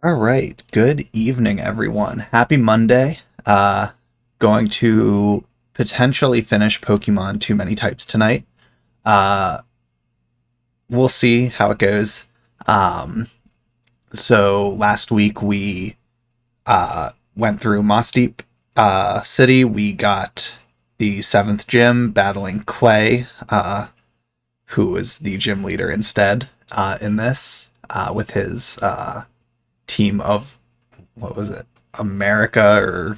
All right. Good evening, everyone. Happy Monday. Going to potentially finish Pokemon Too Many Types tonight. Uh, we'll see how it goes. Um, so last week we went through Moss Deep City. We got the seventh gym battling Clay, who was the gym leader instead in this, with his team of what was it? America or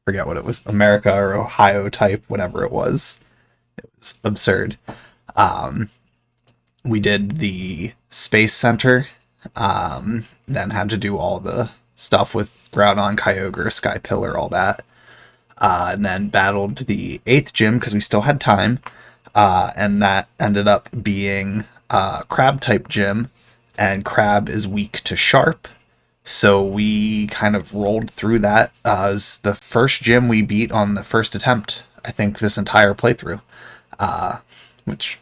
forget what it was, America or Ohio type, whatever it was. It was absurd. Um, we did the Space Center, then had to do all the stuff with Groudon, Kyogre, Sky Pillar, all that. And then battled the eighth gym because we still had time. And that ended up being Crab type gym, and Crab is weak to Sharp. So we kind of rolled through that as the first gym we beat on the first attempt, I think, this entire playthrough. Which,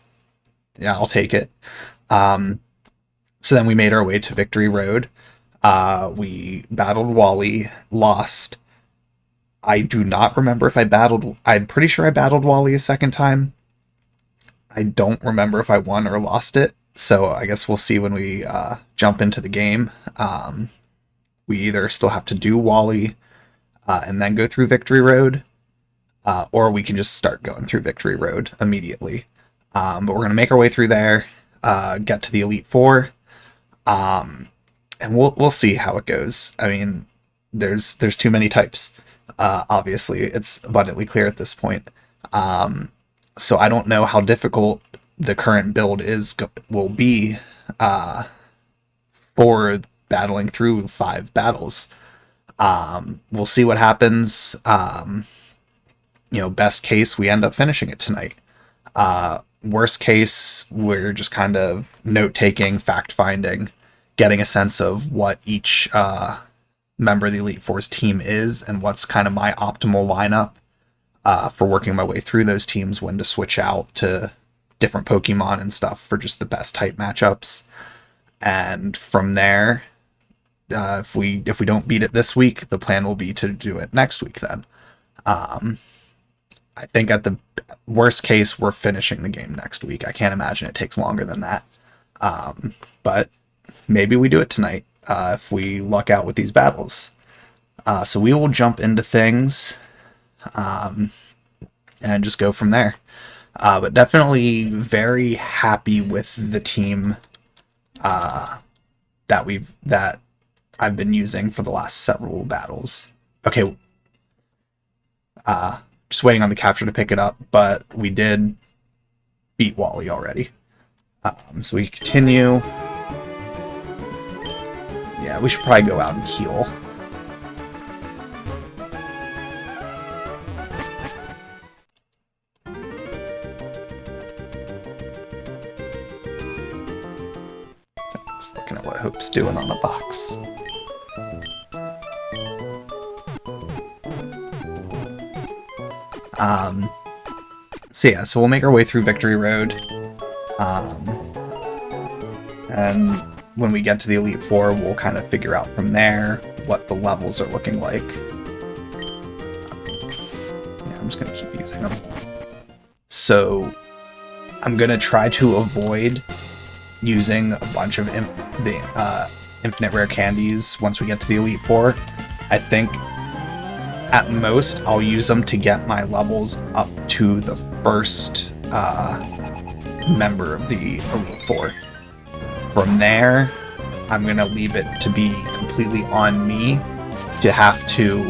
yeah, I'll take it. So then we made our way to Victory Road. We battled Wally, lost. I do not remember if I battled. I'm pretty sure I battled Wally a second time. I don't remember if I won or lost it. So I guess we'll see when we jump into the game. We either still have to do Wally and then go through Victory Road, or we can just start going through Victory Road immediately. But we're going to make our way through there, get to the Elite Four, and we'll see how it goes. I mean, there's too many types. Obviously, it's abundantly clear at this point. So I don't know how difficult the current build will be for battling through 5 battles. We'll see what happens. Best case, we end up finishing it tonight. Worst case, we're just kind of note-taking, fact-finding, getting a sense of what each member of the Elite Four's team is and what's kind of my optimal lineup for working my way through those teams, when to switch out to different Pokemon and stuff for just the best type matchups. And from there, if we don't beat it this week, the plan will be to do it next week then. I think at the worst case, we're finishing the game next week. I can't imagine it takes longer than that. But maybe we do it tonight if we luck out with these battles. So we will jump into things and just go from there. But definitely very happy with the team that I've been using for the last several battles. Okay. Just waiting on the capture to pick it up, but we did beat Wally already. So we continue. Yeah, we should probably go out and heal. Just looking at what Hope's doing on the box. So we'll make our way through Victory Road. And when we get to the Elite Four, we'll kind of figure out from there what the levels are looking like. Yeah, I'm just going to keep using them. So I'm going to try to avoid using a bunch of infinite rare candies once we get to the Elite Four. I think at most I'll use them to get my levels up to the first member of the Elite Four. From there, I'm going to leave it to be completely on me to have to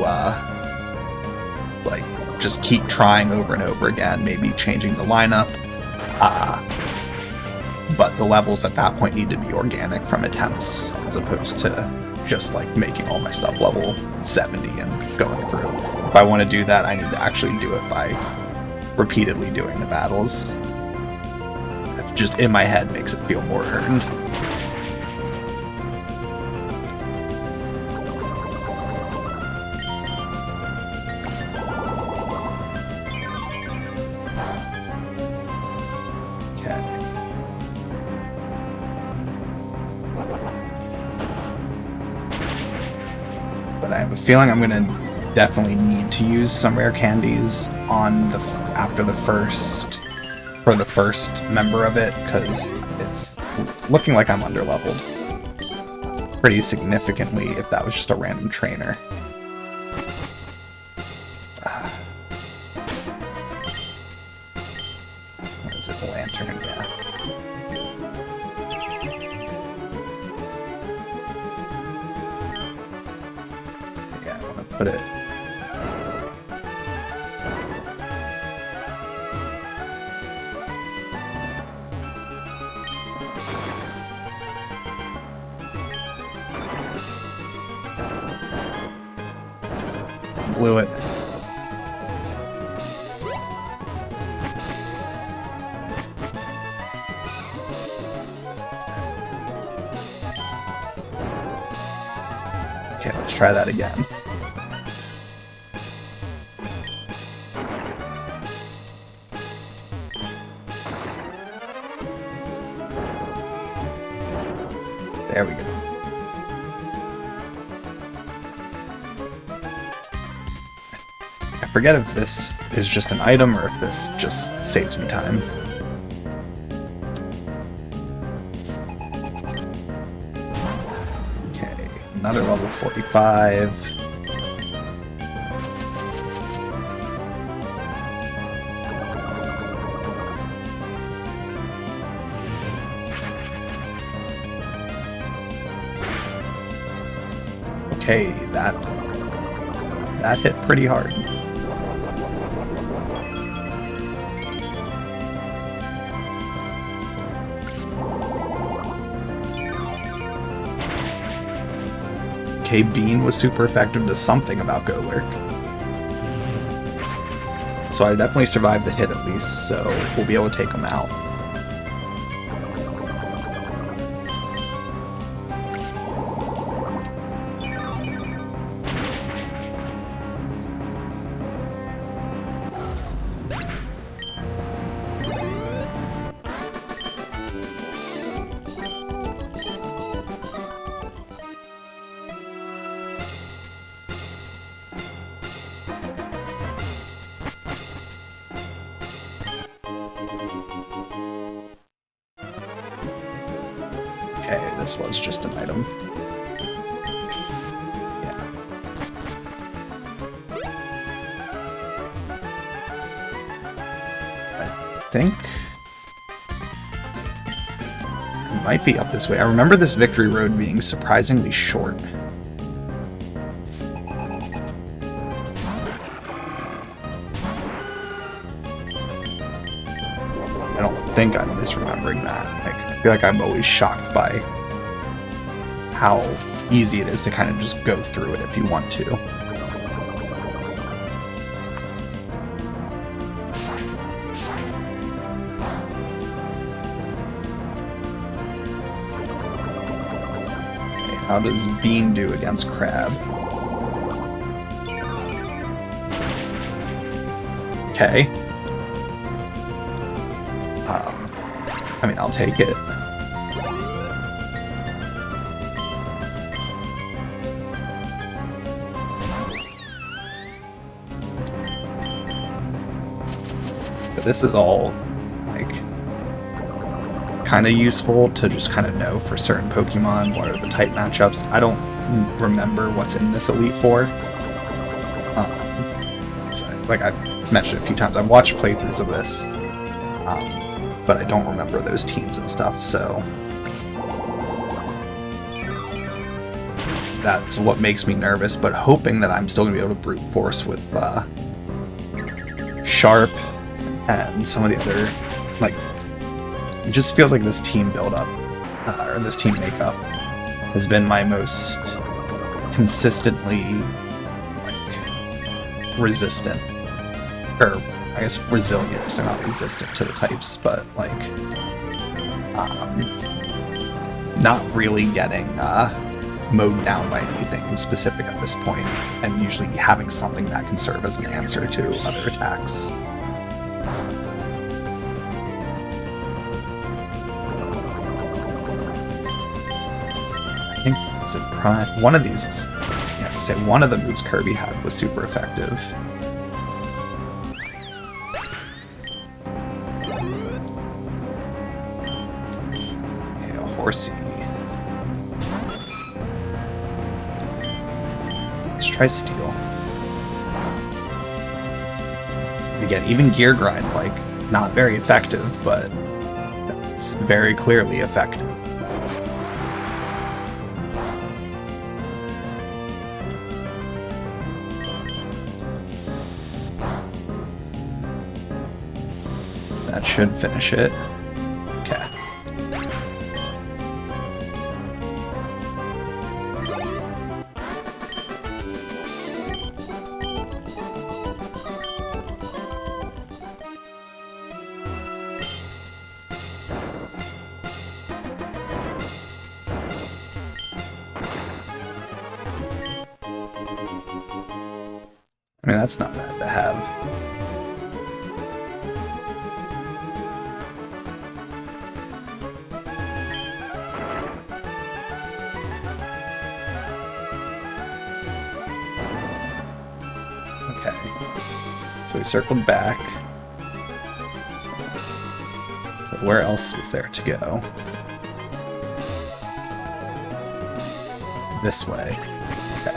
just keep trying over and over again, maybe changing the lineup. But the levels at that point need to be organic from attempts, as opposed to just making all my stuff level 70 and going through. If I want to do that, I need to actually do it by repeatedly doing the battles. That just in my head makes it feel more earned. But I have a feeling I'm gonna definitely need to use some rare candies on for the first member of it, because it's looking like I'm underleveled pretty significantly if that was just a random trainer. What is it? Lantern, yeah. Put it. Blew it. Okay, let's try that again. There we go. I forget if this is just an item or if this just saves me time. Okay, another level 45. Okay, that hit pretty hard. Okay, Bean was super effective to something about Golurk. So I definitely survived the hit at least, so we'll be able to take him out. Okay, this was just an item. Yeah. I think it might be up this way. I remember this victory road being surprisingly short. I don't think I'm misremembering that. I feel like I'm always shocked by how easy it is to kind of just go through it if you want to. Okay, how does Bean do against Crab? Okay. I mean, I'll take it. But this is all, like, kind of useful to just kind of know for certain Pokemon what are the type matchups. I don't remember what's in this Elite Four. So, like I've mentioned a few times, I've watched playthroughs of this. But I don't remember those teams and stuff, so that's what makes me nervous, but hoping that I'm still going to be able to brute force with Sharp and some of the other, like, it just feels like this team build-up, or this team makeup, has been my most consistently, like, resistant, or I guess resilient, because they're not resistant to the types, but like not really getting mowed down by anything specific at this point, and usually having something that can serve as an answer to other attacks. I think is it Prime? One of these is, yeah, to say one of the moves Kirby had was super effective. Horsey. Let's try Steel. Again, even Gear Grind, like, not very effective, but it's very clearly effective. That should finish it. Okay. I mean, that's not bad to have. Okay. So we circled back. So where else was there to go? This way. Okay.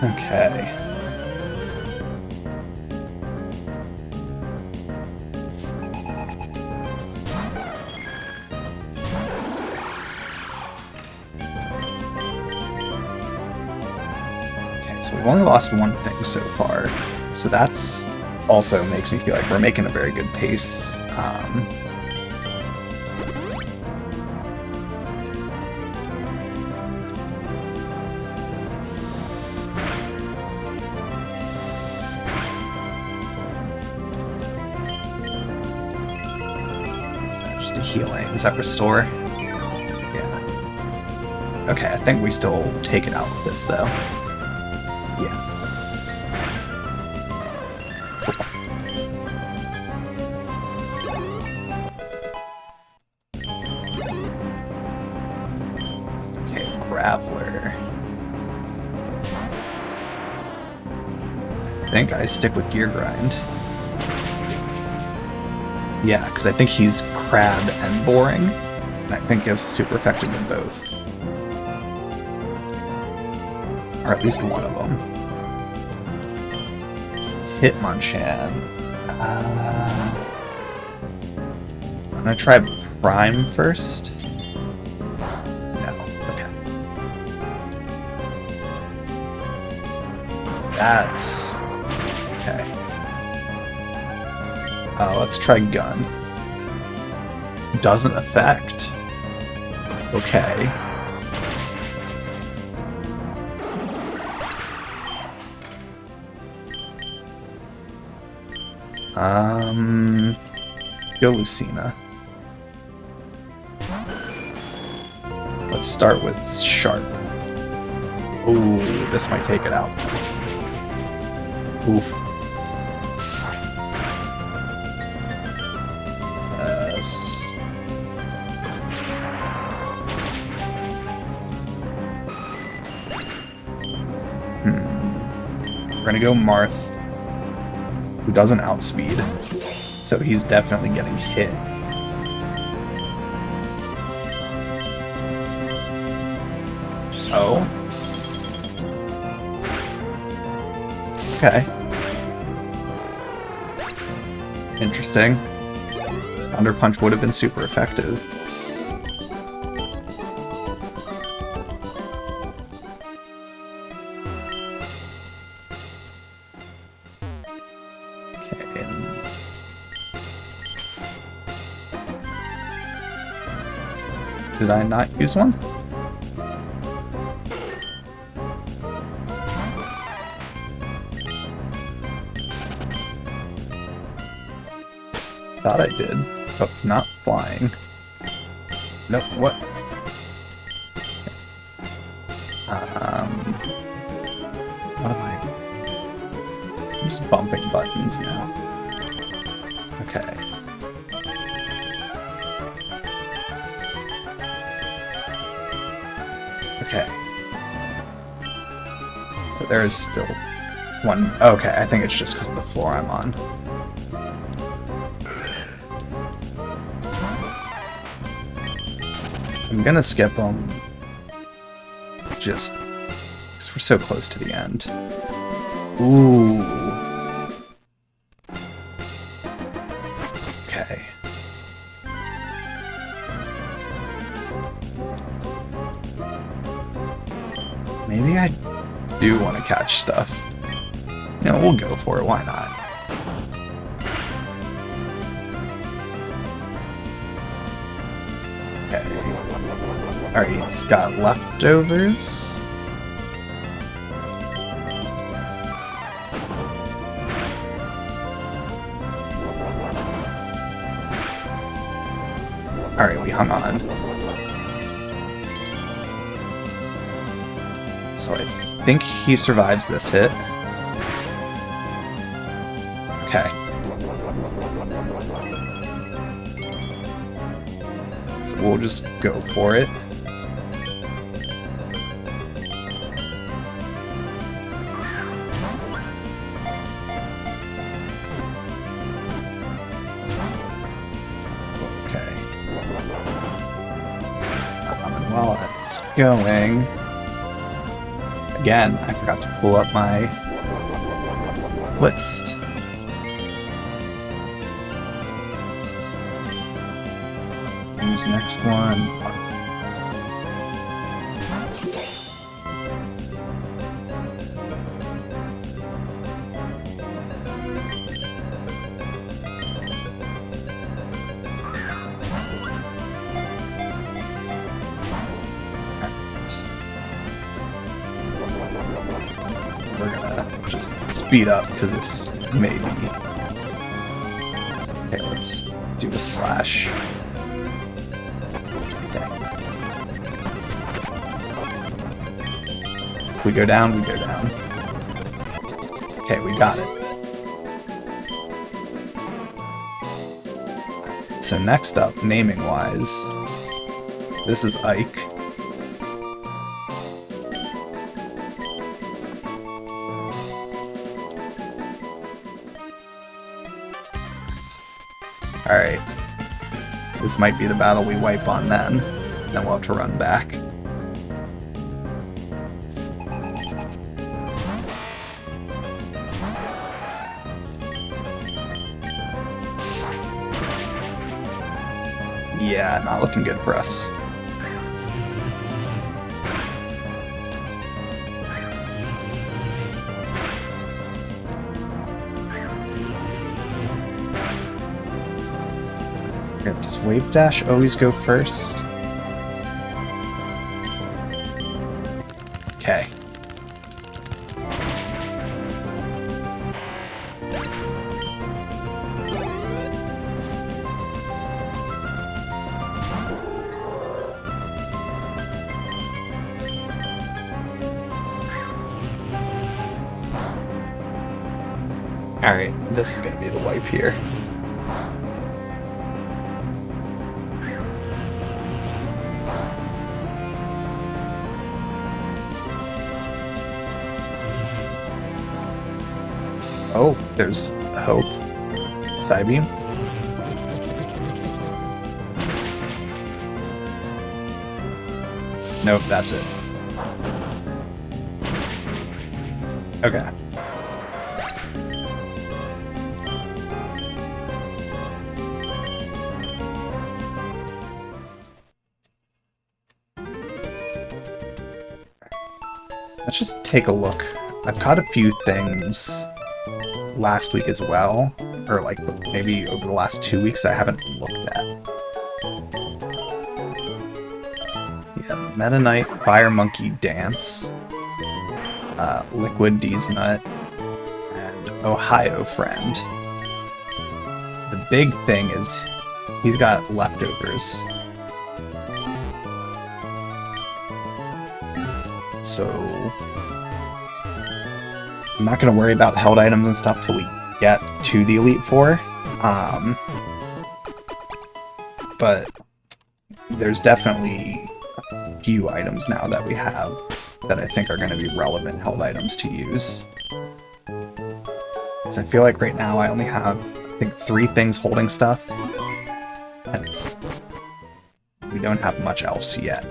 Okay. So we've only lost one thing so far. So that's also makes me feel like we're making a very good pace. Is that just a healing? Is that restore? Yeah. Okay, I think we still take it out with this though. Yeah. Graveler. I think I stick with Gear Grind. Yeah, because I think he's crab and boring, and I think it's super effective in both. Or at least one of them. Hitmonchan. I'm gonna try Prime first. That's... okay. Let's try Gun. Doesn't affect. Okay. Go Lucina. Let's start with Sharp. Ooh, this might take it out. Oof. Yes. We're gonna go Marth, who doesn't outspeed, so he's definitely getting hit. Oh. Okay. Interesting. Thunder Punch would have been super effective. Okay. Did I not use one? Thought I did, but not flying. Nope, what? What am I? I'm just bumping buttons now. Okay. Okay. So there is still one. Okay, I think it's just because of the floor I'm on. I'm gonna skip them, just because we're so close to the end. Ooh. Okay. Maybe I do want to catch stuff. You know, we'll go for it, why not? Alright, he's got leftovers. Alright, we hung on. So I think he survives this hit. Okay. So we'll just go for it. While it's going, again, I forgot to pull up my list. Who's the next one? speed up because this may be. Okay, let's do a slash. Okay. If we go down, we go down. Okay, we got it. So next up, naming-wise, this is Ike. Alright. This might be the battle we wipe on then. Then we'll have to run back. Yeah, not looking good for us. Okay, does Wave Dash always go first? Okay. Alright, this is gonna be the wipe here. Oh, there's Hope. Psybeam. Nope, that's it. Okay. Let's just take a look. I've caught a few things last week as well, or like maybe over the last 2 weeks I haven't looked at. Yeah, Meta Knight, Fire Monkey Dance, Liquid D's Nut, and Ohio Friend. The big thing is he's got leftovers. So I'm not going to worry about held items and stuff till we get to the Elite Four. But there's definitely a few items now that we have that I think are going to be relevant held items to use. So I feel like right now I only have, I think, 3 things holding stuff. And we don't have much else yet.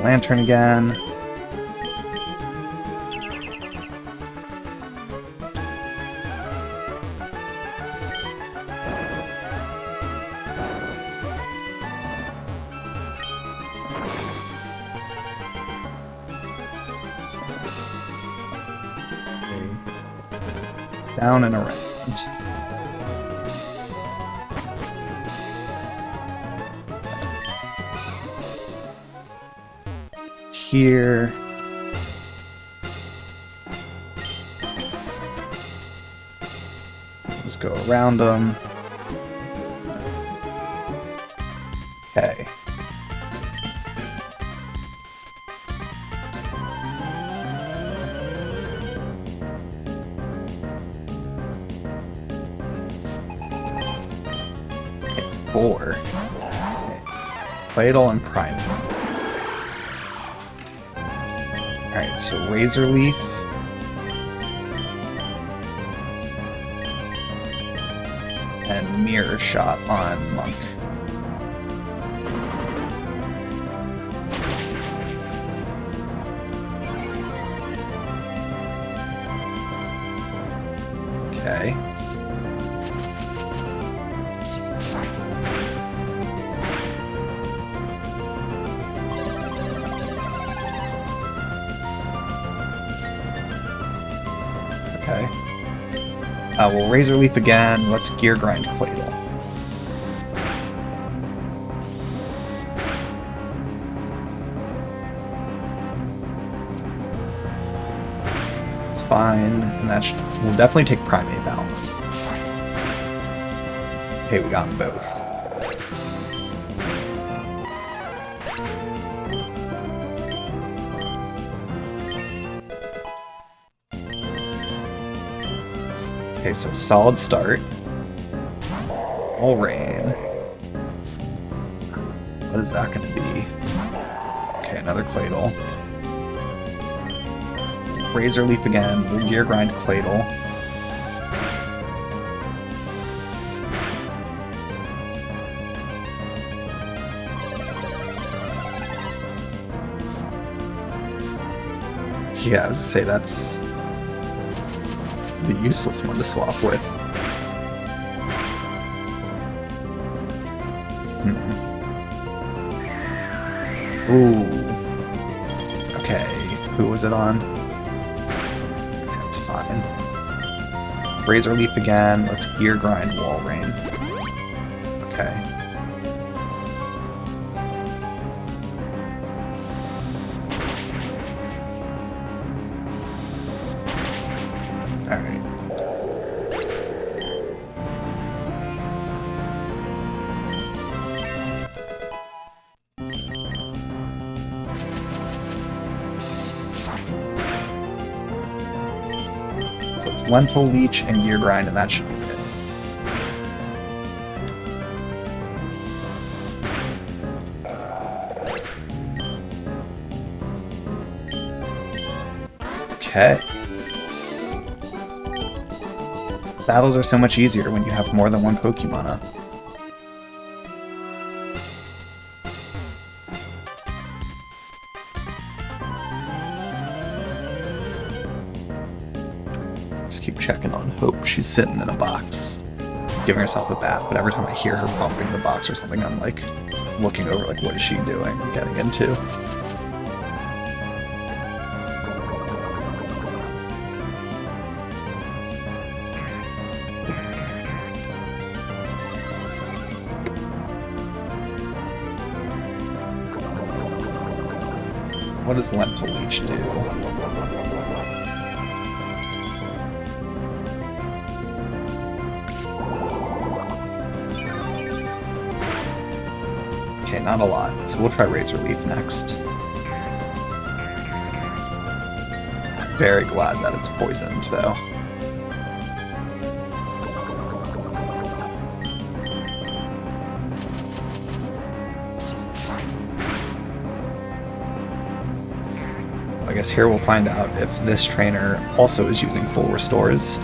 Lantern again. Down and around. Here. Just go around them. Okay. Okay, 4. Okay. Fatal and Primal. Alright, so Razor Leaf. And Mirror Shot on Monk. Okay. Okay. We'll Razor Leaf again. Let's Gear Grind Claydol. It's fine, and that will definitely take Primate Bound. Okay, we got them both. Okay, so solid start. Walrein. What is that going to be? Okay, another Claydol. Razor Leaf again. We'll Gear Grind Claydol. Yeah, I was gonna say that's the useless one to swap with. Ooh. Okay, who was it on? That's fine. Razor Leaf again. Let's Gear Grind Walrein. Okay. Alright. So it's Lentil Leech and Gear Grind, and that should be it. Okay. Battles are so much easier when you have more than one Pokemon up. Just keep checking on Hope. She's sitting in a box, giving herself a bath, but every time I hear her bumping the box or something, I'm like looking over like, what is she doing, getting into? What does Lentil Leech do? Okay, not a lot, so we'll try Razor Leaf next. Very glad that it's poisoned, though. I guess here we'll find out if this trainer also is using full restores.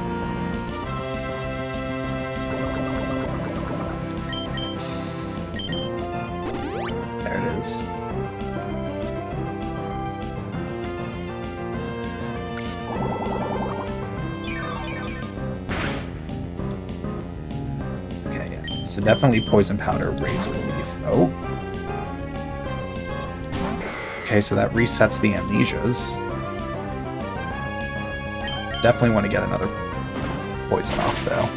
There it is. Okay, yeah. So definitely Poison Powder, Razor Leaf. Oh. Okay, so that resets the amnesias. Definitely want to get another poison off, though.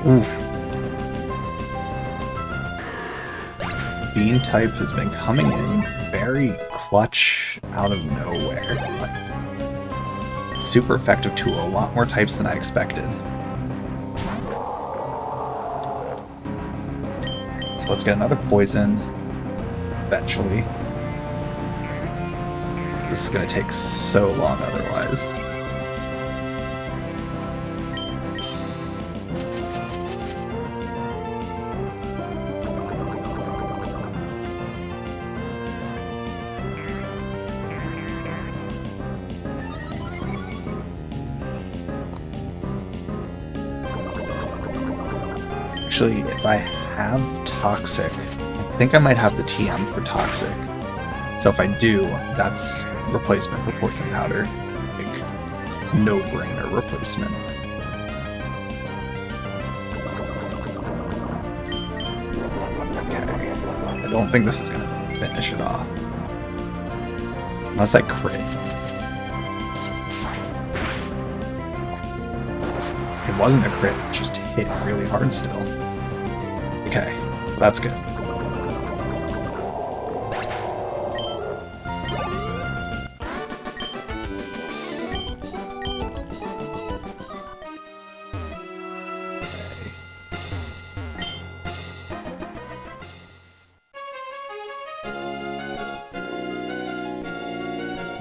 Oof. Bean type has been coming in very clutch out of nowhere. Like, it's super effective to a lot more types than I expected. So let's get another poison eventually. This is going to take so long otherwise. Actually, if I have Toxic, I think I might have the TM for Toxic. So if I do, that's replacement for poison powder. Like, no-brainer replacement. Okay. I don't think this is going to finish it off. Unless I crit. It wasn't a crit, it just hit really hard still. Okay, well, that's good.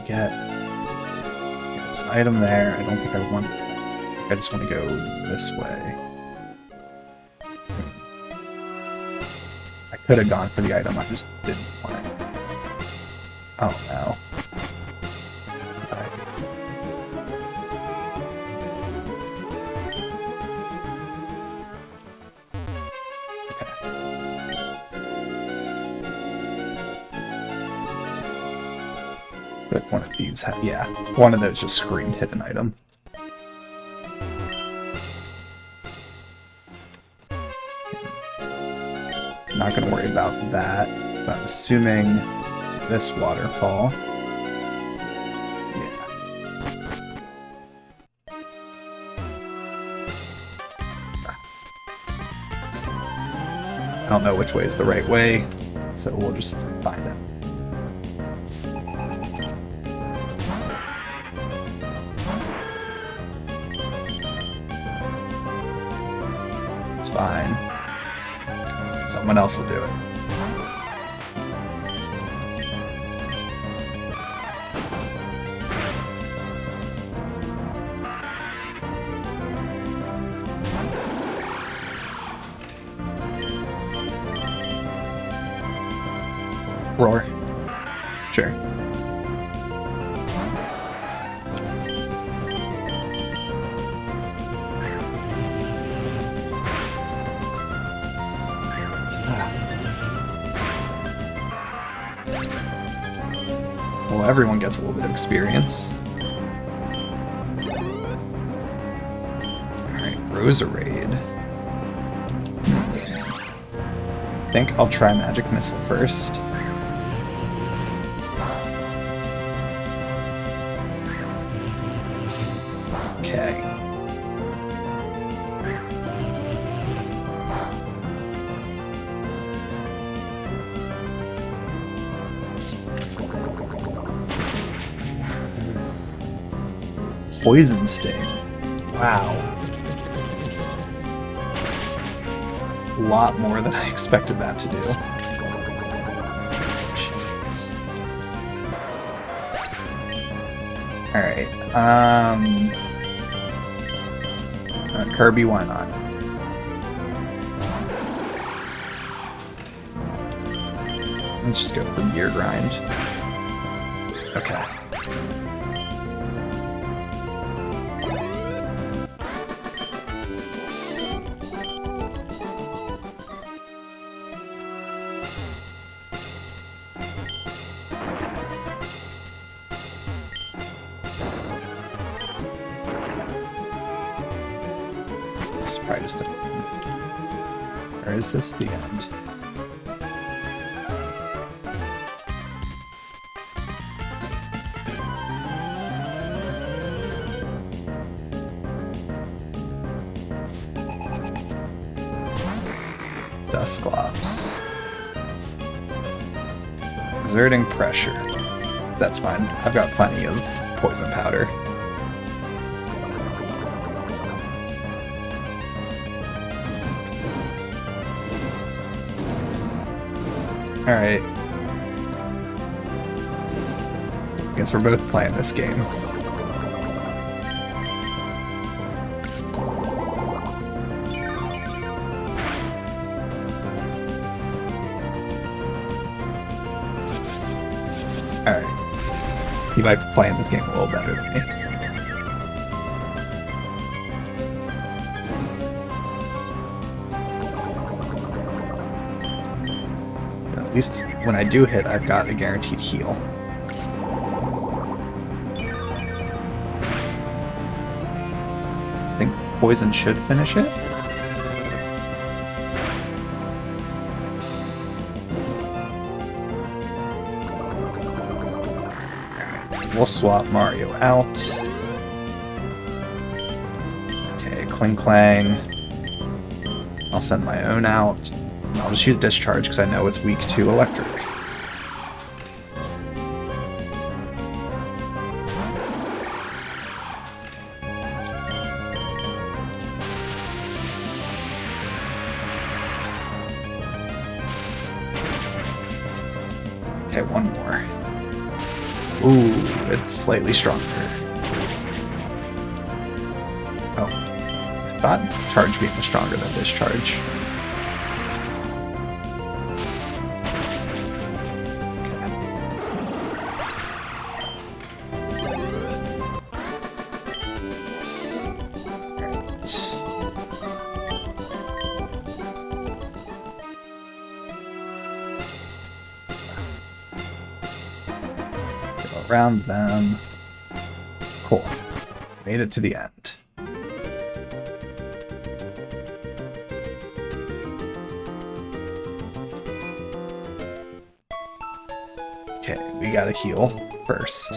Get there's an item there. I don't think I want. I just want to go this way. I could have gone for the item. I just didn't want it. Oh no. But one of these, yeah, one of those just screamed hit an item. Not going to worry about that, but I'm assuming this waterfall. Yeah. I don't know which way is the right way, so we'll just find it. It's fine. Someone else will do it. Roar. Sure. Well, everyone gets a little bit of experience. Alright, Roserade. I think I'll try Magic Missile first. Okay. Poison Sting. Wow. A lot more than I expected that to do. Jeez. Alright, Kirby, why not? Let's just go for Gear Grind. Okay. Probably just a... Or is this the end? Dusclops. Exerting pressure. That's fine. I've got plenty of poison powder. Alright. Guess we're both playing this game. Alright. You might be playing this game a little better than me. At least when I do hit, I've got a guaranteed heal. I think poison should finish it. We'll swap Mario out. Okay, Kling Klang. I'll send my own out. I'll just use Discharge because I know it's weak to electric. Okay, one more. Ooh, it's slightly stronger. Oh, I thought Charge Beam was stronger than Discharge. Around them. Cool. Made it to the end. Okay, we gotta heal first.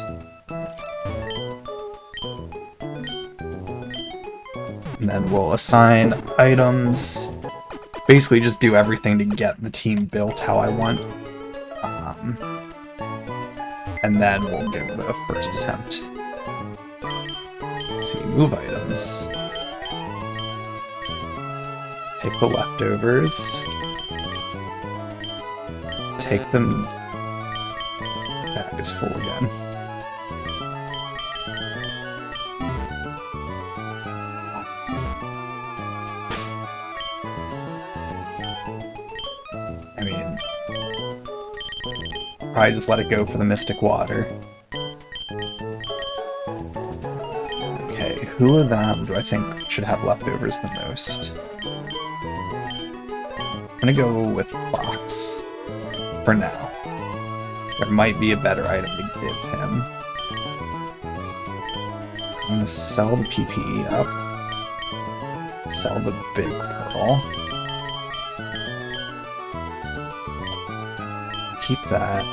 And then we'll assign items. Basically just do everything to get the team built how I want. And then we'll do the first attempt. Let's see, move items. Take the leftovers. Take them. Bag is full again. I mean, probably just let it go for the Mystic Water. Okay, who of them do I think should have leftovers the most? I'm gonna go with Fox for now. There might be a better item to give him. I'm gonna sell the PPE up. Sell the big pearl. Keep that.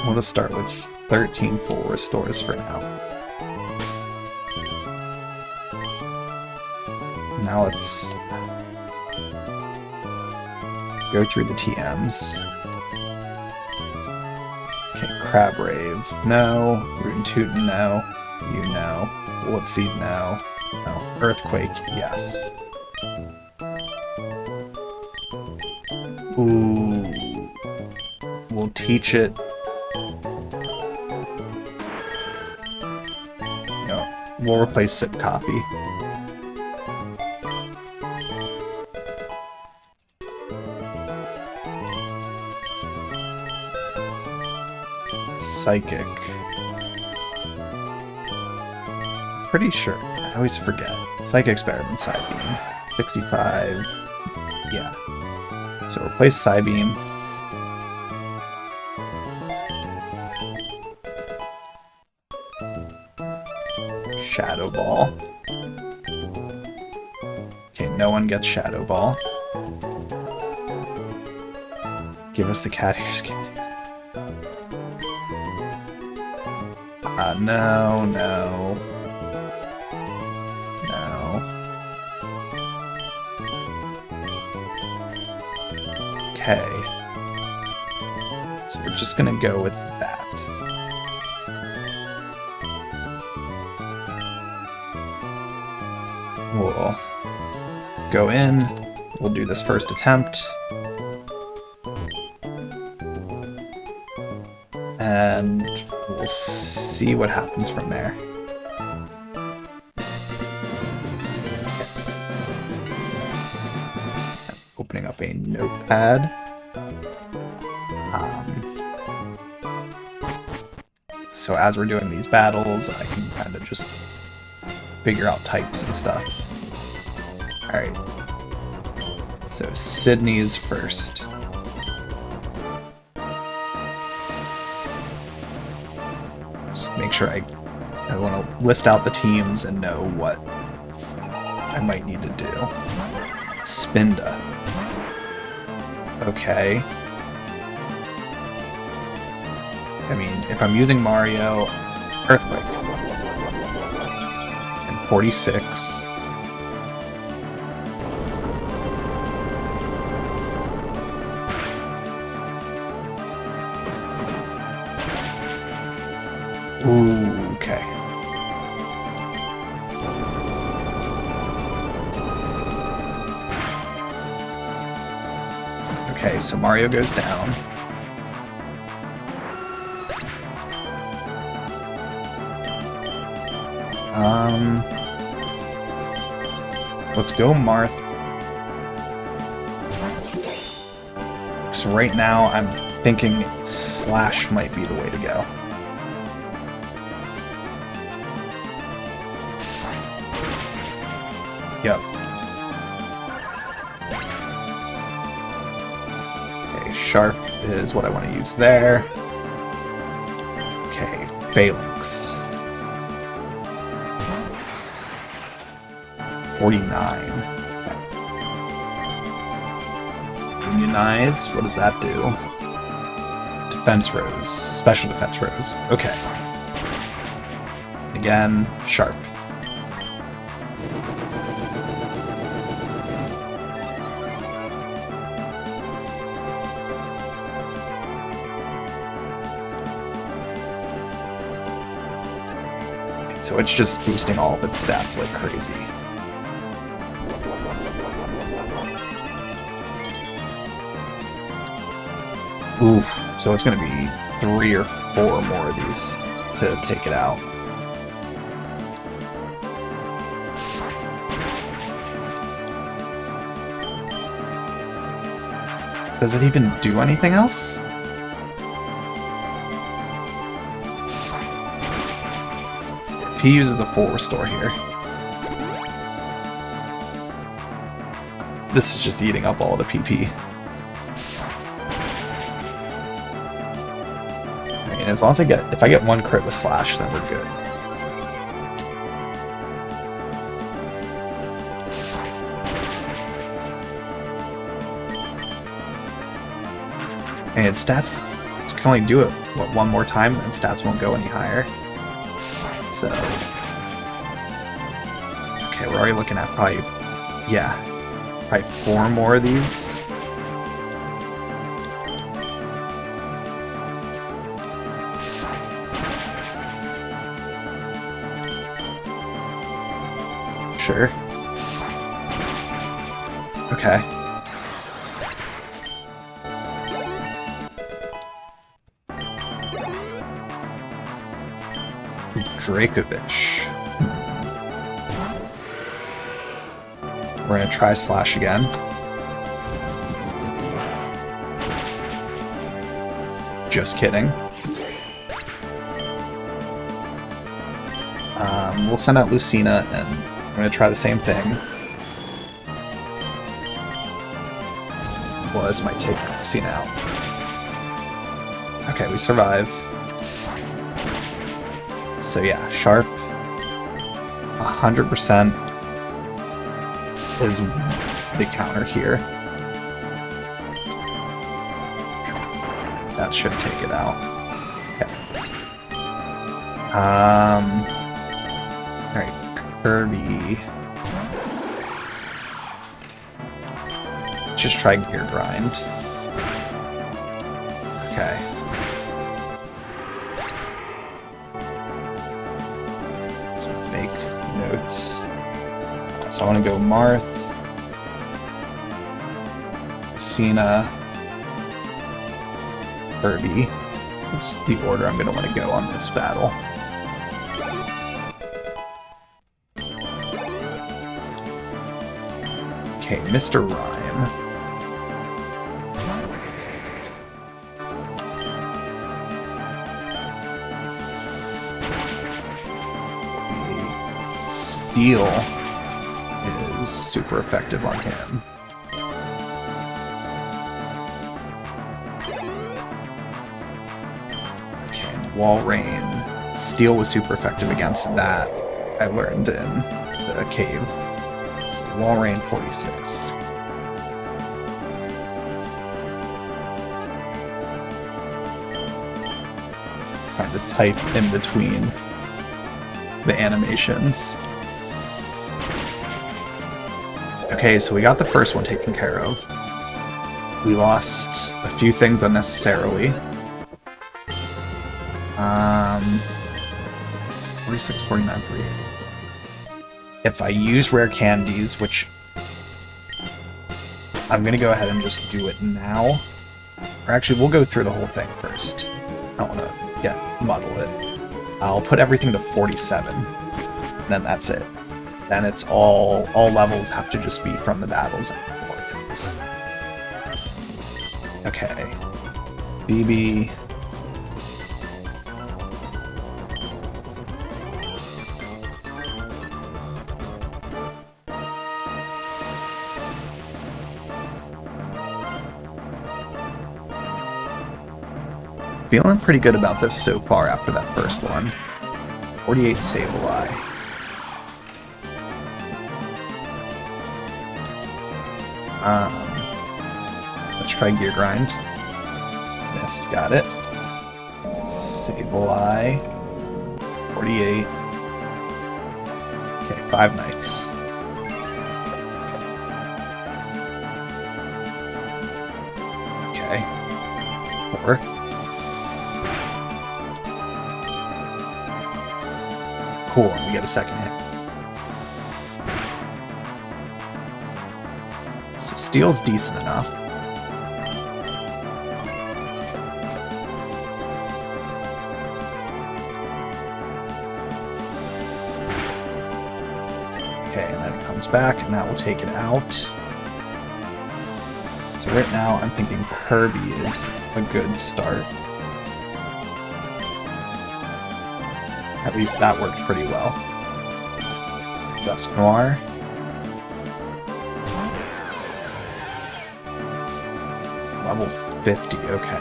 We'll just start with 13 full restores for now. Now let's go through the TMs. Okay, Crab Rave, no. Rootin' Tootin', no. You, no. Bullet Seed, no. No. Earthquake, yes. Ooh. We'll teach it. No, we'll replace Sip Coffee. Psychic. Pretty sure. I always forget. Psychic's better than Psybeam. 65. Yeah. So replace Psybeam. Shadow Ball. Okay, no one gets Shadow Ball. Give us the cat ears. No, no. No. Okay. So we're just gonna go with that. We'll go in, we'll do this first attempt, and we'll see what happens from there. We'll opening up a notepad. So as we're doing these battles, I can kind of just figure out types and stuff. Alright. So Sydney's first. Just make sure I want to list out the teams and know what I might need to do. Spinda. Okay. I mean, if I'm using Mario, Earthquake. And 46. Ooh, okay. Okay, so Mario goes down. Let's go Marth. So right now I'm thinking Slash might be the way to go. Yep. Okay, Sharp is what I want to use there. Okay, Phalanx. 49. Okay. Unionize, what does that do? Defense Rose. Special Defense Rose. Okay. Again, Sharp. So it's just boosting all of its stats like crazy. Oof, so it's going to be 3 or 4 more of these to take it out. Does it even do anything else? If he uses the full restore here. This is just eating up all the PP. As long as if I get 1 crit with Slash, then we're good. And stats, it can only do it, what, 1 more time, and then stats won't go any higher. So... okay, we're already looking at probably 4 more of these. Sure. Okay. Dracovish. We're gonna try Slash again. Just kidding. We'll send out Lucina and I'm going to try the same thing. Well, this might take Lucina out. Okay, we survive. So yeah, Sharp 100% is the counter here. That should take it out. Okay. Alright. Kirby. Just try Gear Grind. Okay. So make notes. So I want to go Marth, Cena, Kirby. This is the order I'm going to want to go on this battle. Okay, Mr. Rhyme. Steel is super effective on him. Okay, Wall Rain. Steel was super effective against that, I learned in the cave. So Wall Rain 46. Trying to type in between the animations. Okay, so we got the first one taken care of. We lost a few things unnecessarily. 46, 49, 48. If I use rare candies, which I'm gonna go ahead and just do it now. Or actually, we'll go through the whole thing first. I don't want to muddle it. I'll put everything to 47. And then that's it. Then it's all levels have to just be from the battles and organs. Okay. BB. Feeling pretty good about this so far after that first one. 48 Sableye. Let's try Gear Grind. Missed, got it. Sableye. 48. Okay, 5 Knights. Okay. 4. Cool, and we get a second hit. So Steel's decent enough. Okay, and then it comes back, and that will take it out. So right now, I'm thinking Kirby is a good start. At least that worked pretty well. Dusknoir. Level 50, okay.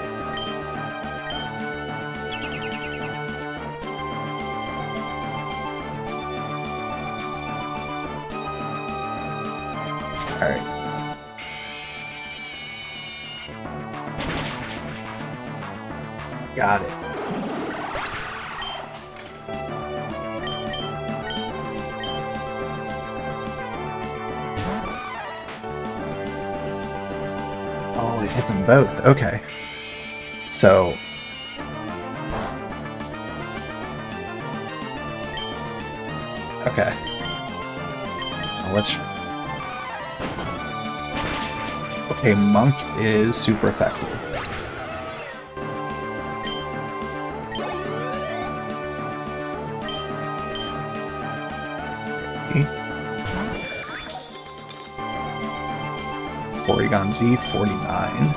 Alright. Got it. Oh, it hits them both. Okay. So... okay. Now let's... okay, Monk is super effective. Porygon Z, 49.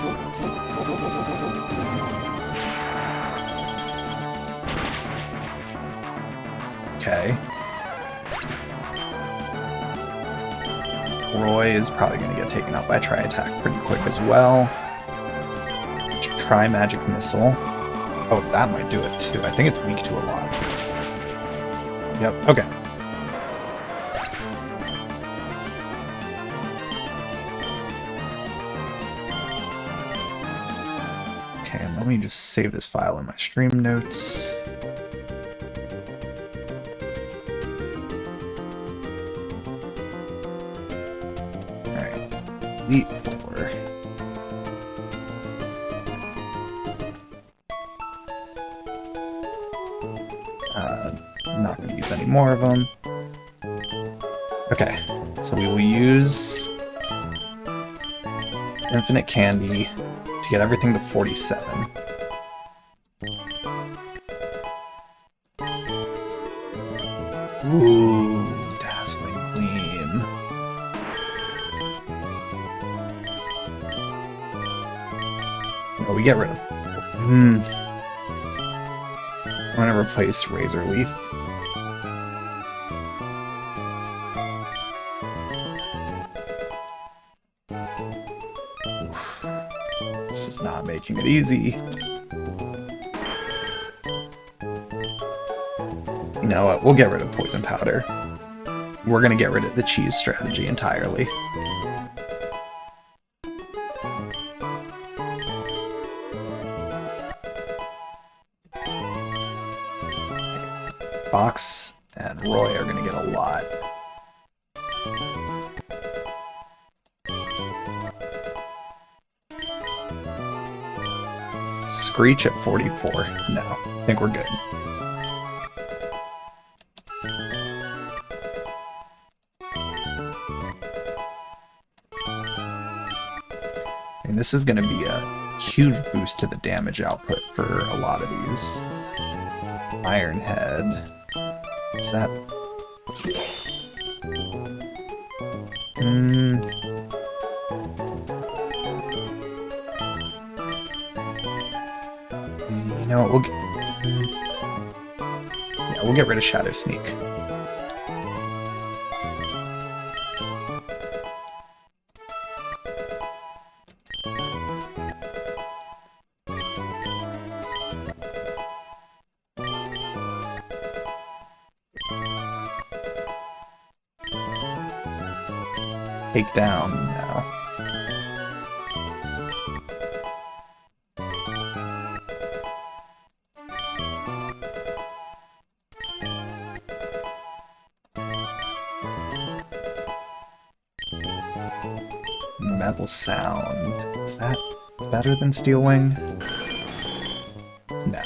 Okay. Roy is probably going to get taken out by Tri-Attack pretty quick as well. Try Magic Missile. Oh, that might do it too. I think it's weak to a lot. Yep, okay. Let me just save this file in my stream notes. Alright, Elite Four. I'm not going to use any more of them. Okay, so we will use Infinite Candy to get everything to 47. Ooh, Dazzling Gleam. Oh, we get rid of... I'm gonna replace Razor Leaf. not making it easy. You know what? We'll get rid of poison powder. We're gonna get rid of the cheese strategy entirely. Fox and Roy are gonna get a lot. Screech at 44. No, I think we're good. And this is going to be a huge boost to the damage output for a lot of these. Ironhead. Is that... You know what, we'll get rid of Shadow Sneak. Takedown now. Metal Sound. Is that better than Steel Wing? No.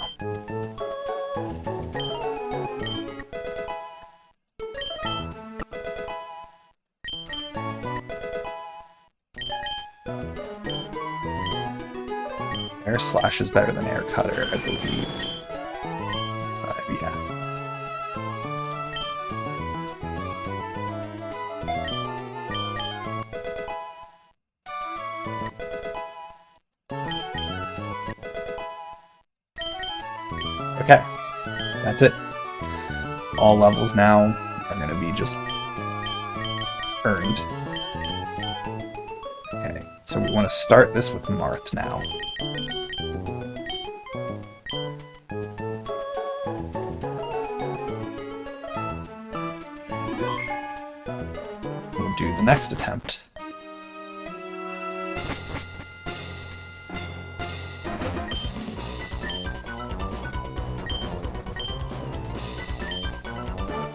Air Slash is better than Air Cutter, I believe. Yeah. Okay, that's it. All levels now are going to be just earned. Okay, so we want to start this with Marth now. We'll do the next attempt.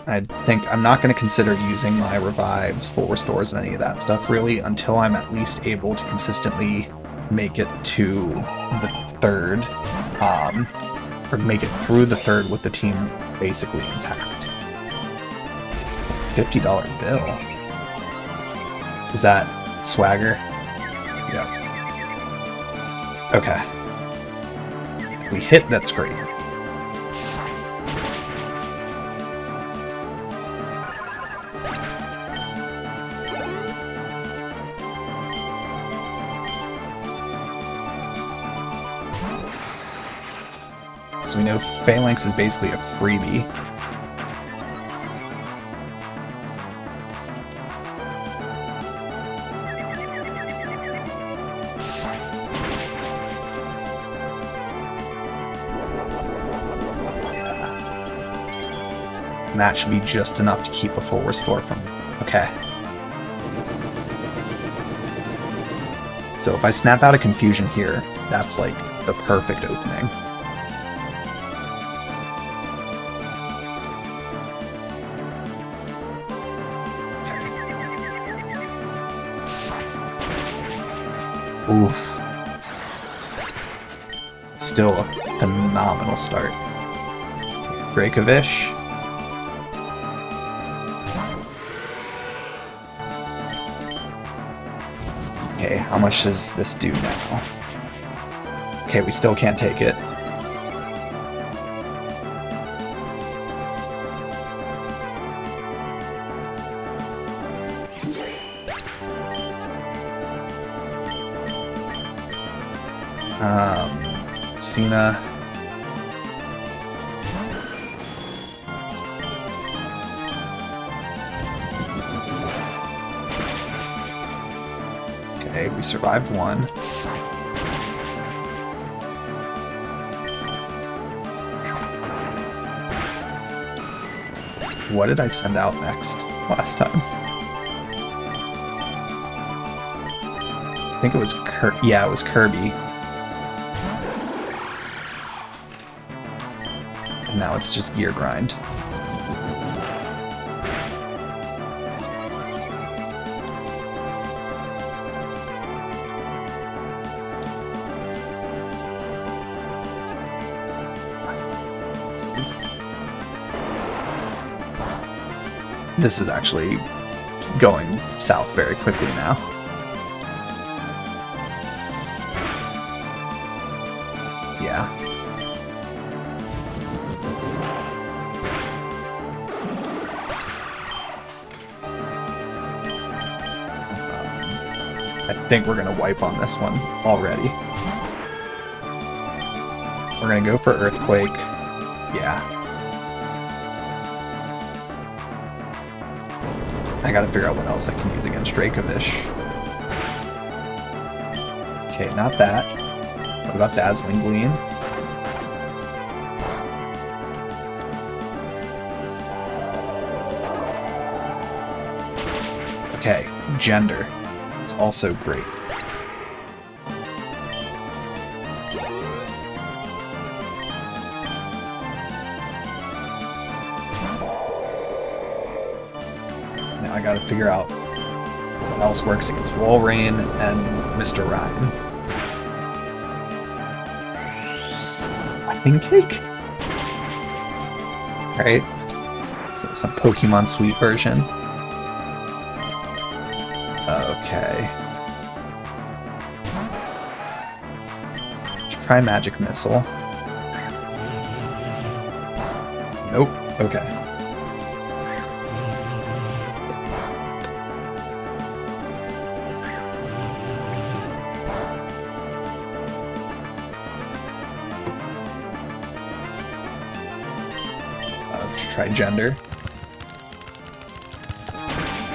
I think I'm not going to consider using my revives, full restores, and any of that stuff really until I'm at least able to consistently make it to the third, or make it through the third with the team basically intact. $50 bill. Is that swagger? Yep. Okay. If we hit, that's great. So we know Phalanx is basically a freebie. And that should be just enough to keep a full restore from... Okay. So if I snap out a Confusion here, that's like the perfect opening. Oof. Still a phenomenal start. Dracovish. Okay, how much does this do now? Okay, we still can't take it. Cena. Okay, we survived one. What did I send out next last time? I think it was yeah, it was Kirby. And now it's just Gear Grind. This is actually going south very quickly now. Yeah. I think we're gonna wipe on this one already. We're gonna go for Earthquake. Yeah. I gotta figure out what else I can use against Dracovish. Okay, not that. What about Dazzling Gleam? Okay, Gender. It's also great. Now I gotta figure out what else works against Walrein and Mr. Ryan. Pancake? Alright. So some Pokemon Sweet version. Okay. Let's try Magic Missile. Nope. Okay. Let's try Gender.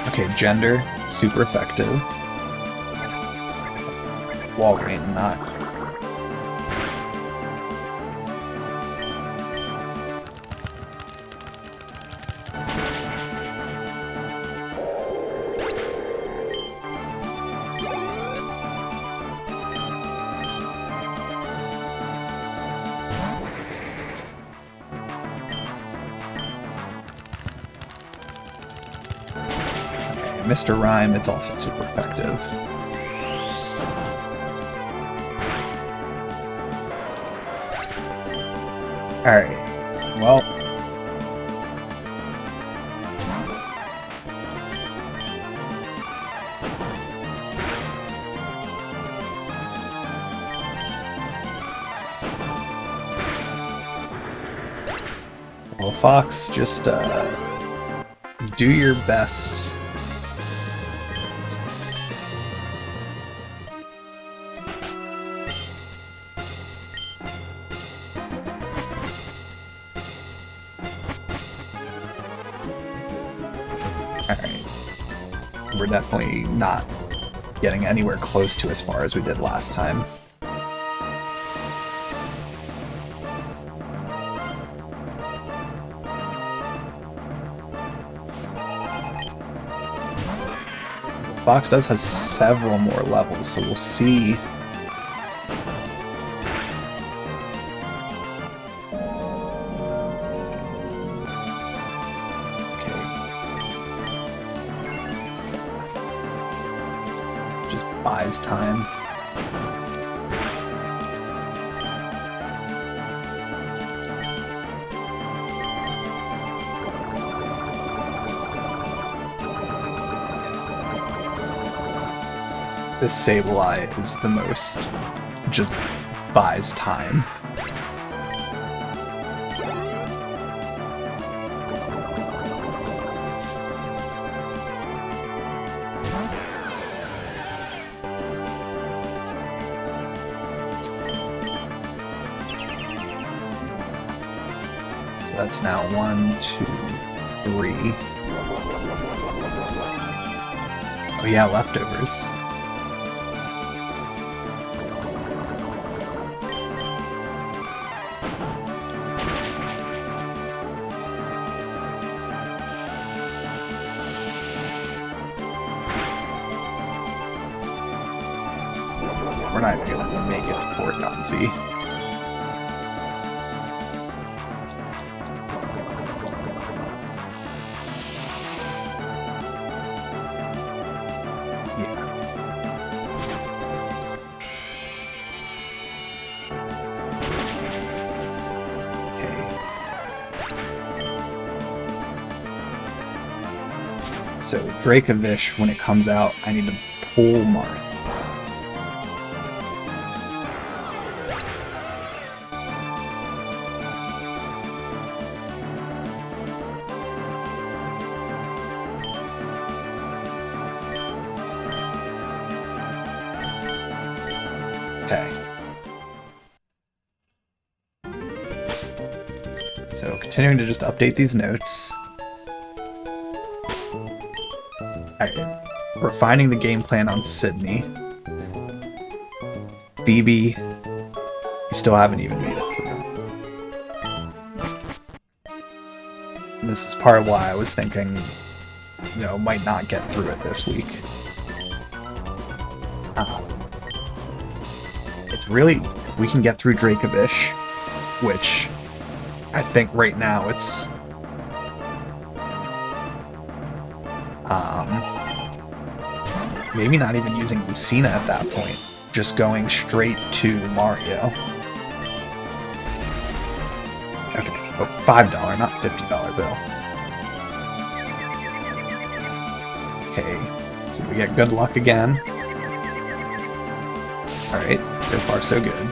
Okay, Gender. Super effective. Walrein, not. Mr. Rhyme, it's also super effective. Alright, well. Well, Fox, just do your best. We're definitely not getting anywhere close to as far as we did last time. Fox does have several more levels, so we'll see. Buys time. This Sableye is the most, just buys time. That's now 1, 2, 3. Oh yeah, leftovers. we're not even gonna make it to Port Ganzi. So Dracovish, when it comes out, I need to pull Marth. Okay. So continuing to just update these notes. Refining the game plan on Sydney. Phoebe, we still haven't even made it through. And this is part of why I was thinking, you know, might not get through it this week. It's really, we can get through Dracovish, which I think right now it's maybe not even using Lucina at that point, just going straight to Mario. Okay, oh, $5, not $50 bill. Okay, so we get good luck again. Alright, so far so good.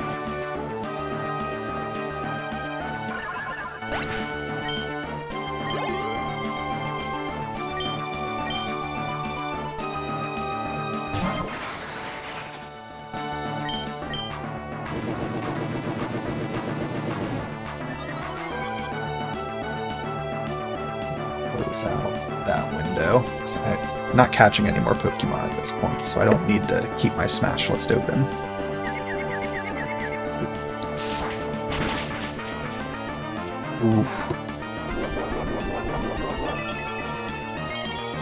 Out that window. So I'm not catching any more Pokemon at this point, so I don't need to keep my Smash list open. Oof.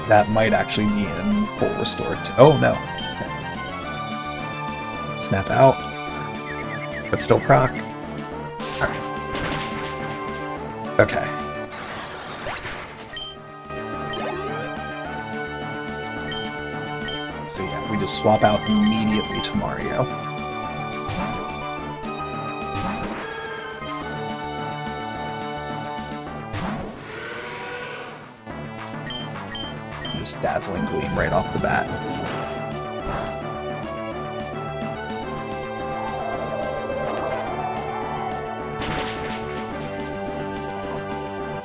That might actually be in full restore. Oh no. Okay. Snap out. But still proc. Alright. Okay. So yeah, we just swap out immediately to Mario. Just Dazzling Gleam right off the bat.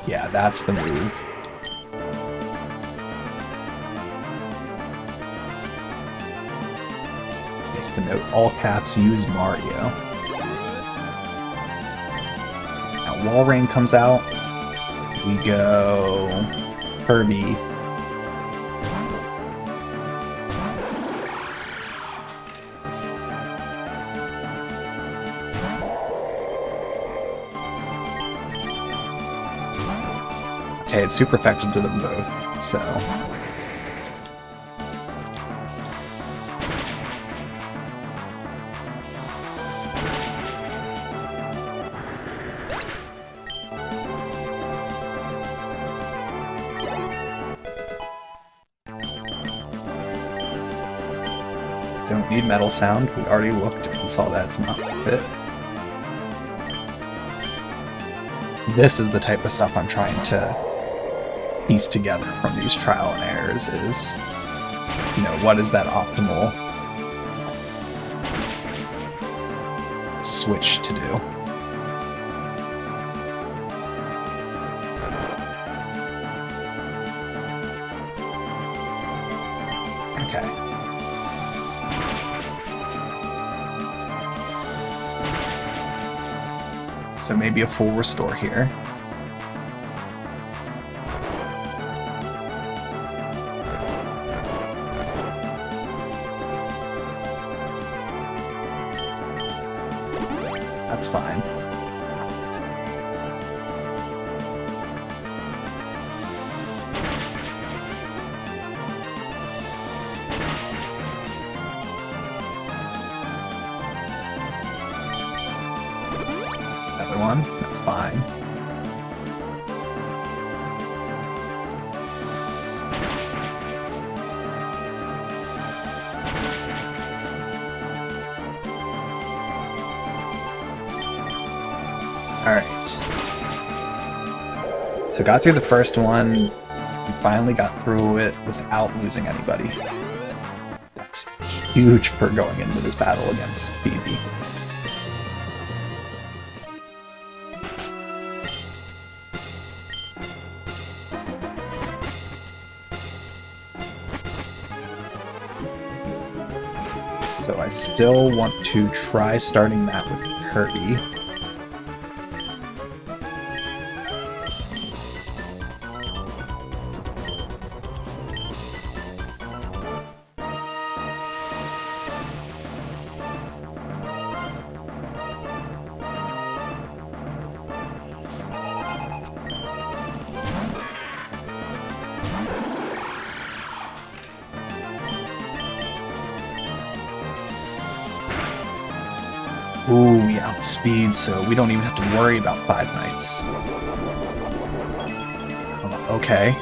Yeah, that's the move. Note, all caps, use Mario. Now Walrein comes out. We go Kirby. Okay, it's super effective to them both, so... Don't need Metal Sound. We already looked and saw that it's not fit. This is the type of stuff I'm trying to piece together from these trial and errors is, you know, what is that optimal switch to do? Okay. So maybe a full restore here. That's fine. on. That's fine. Alright. So got through the first one. We finally got through it without losing anybody. That's huge for going into this battle against Phoebe. So I still want to try starting that with Kirby. Ooh, we outspeed, so we don't even have to worry about Five Nights. Okay.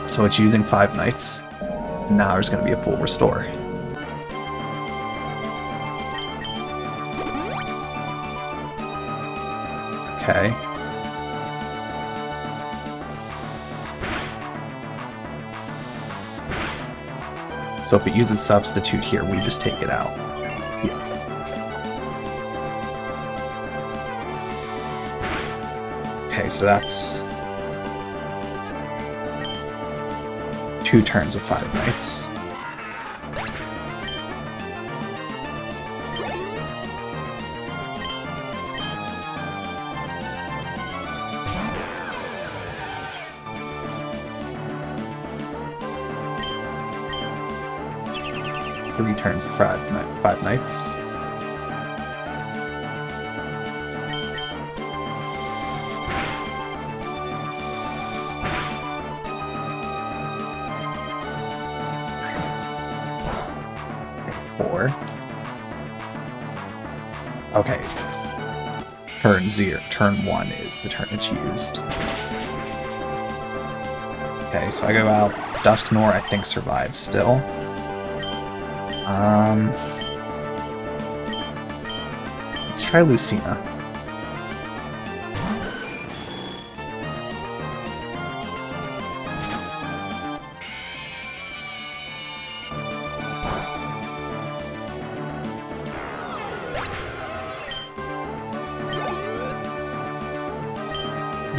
So it's using Five Nights. Now there's going to be a full restore. Okay. So if it uses Substitute here, we just take it out. Yeah. Okay, so that's 2 turns of Five Nights. Three turns of Five Nights. Okay. Turn 1 is the turn it's used. Okay, so I go out. Dusknoir, I think, survives still. Let's try Lucina.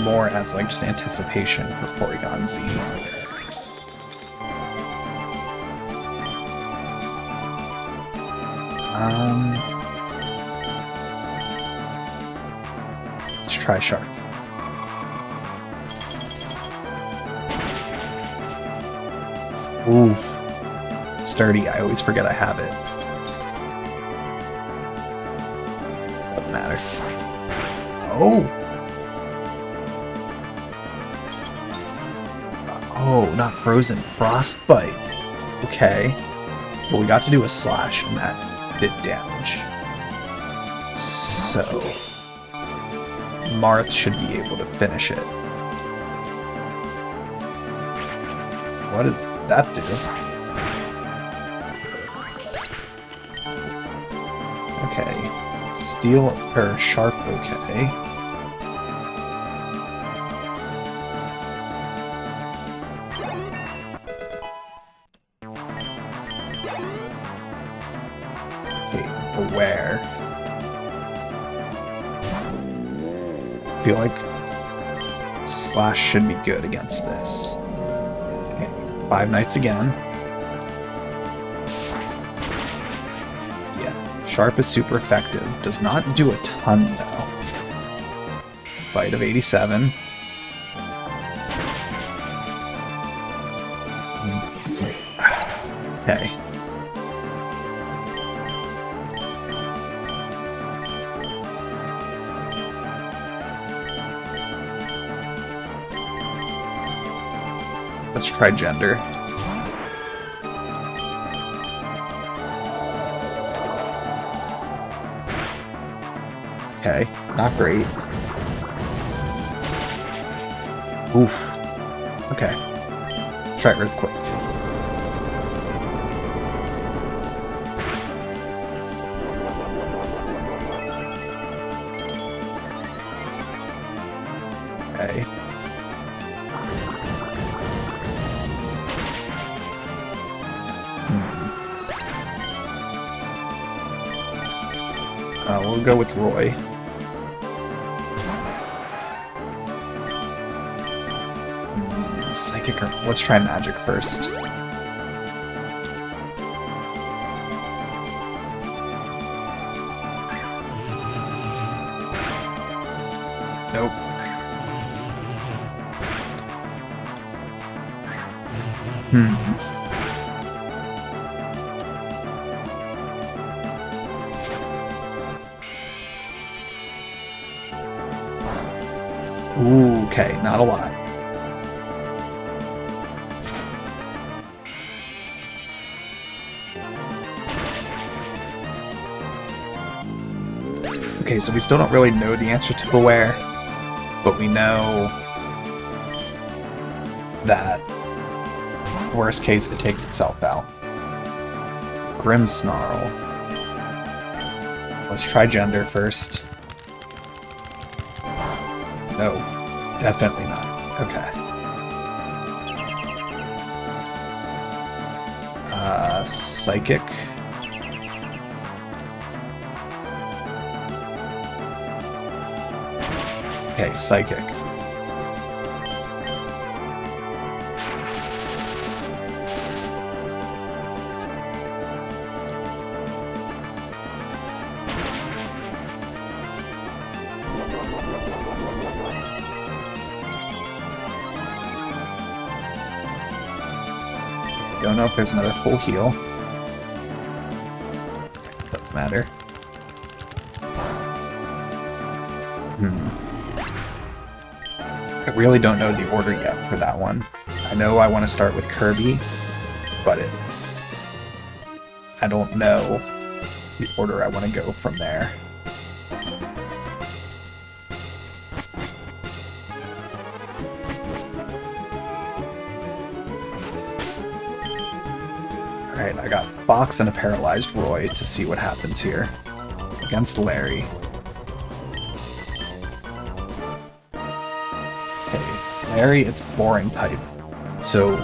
More as like just anticipation for Porygon Z. Let's try Sharp. Ooh, Sturdy. I always forget I have it. Doesn't matter. Oh. Oh, not Frozen. Frostbite. Okay. Well, we got to do a slash, and that did damage. So Marth should be able to finish it. What does that do? Okay. Steel or Sharp, okay. Beware. I feel like Slash should be good against this. Okay, Five Nights again. Yeah, Sharp is super effective. Does not do a ton though. Bite of 87. Okay. Let's try Gender. Okay, not great. Oof. Okay. Try Earthquake. Okay. We'll go with Roy. Psychic or... Let's try Magic first. Nope. Ooh, okay, not a lot. Okay, so we still don't really know the answer to Beware, but we know that worst case it takes itself out. Grimmsnarl. Let's try Gender first. No, definitely not. Okay. Psychic. Okay, Psychic. Don't know if there's another full heal. Doesn't matter. I really don't know the order yet for that one. I know I want to start with Kirby, but I don't know the order I want to go from there. Alright, I got Fox and a Paralyzed Roy to see what happens here against Larry. Larry, it's boring type, so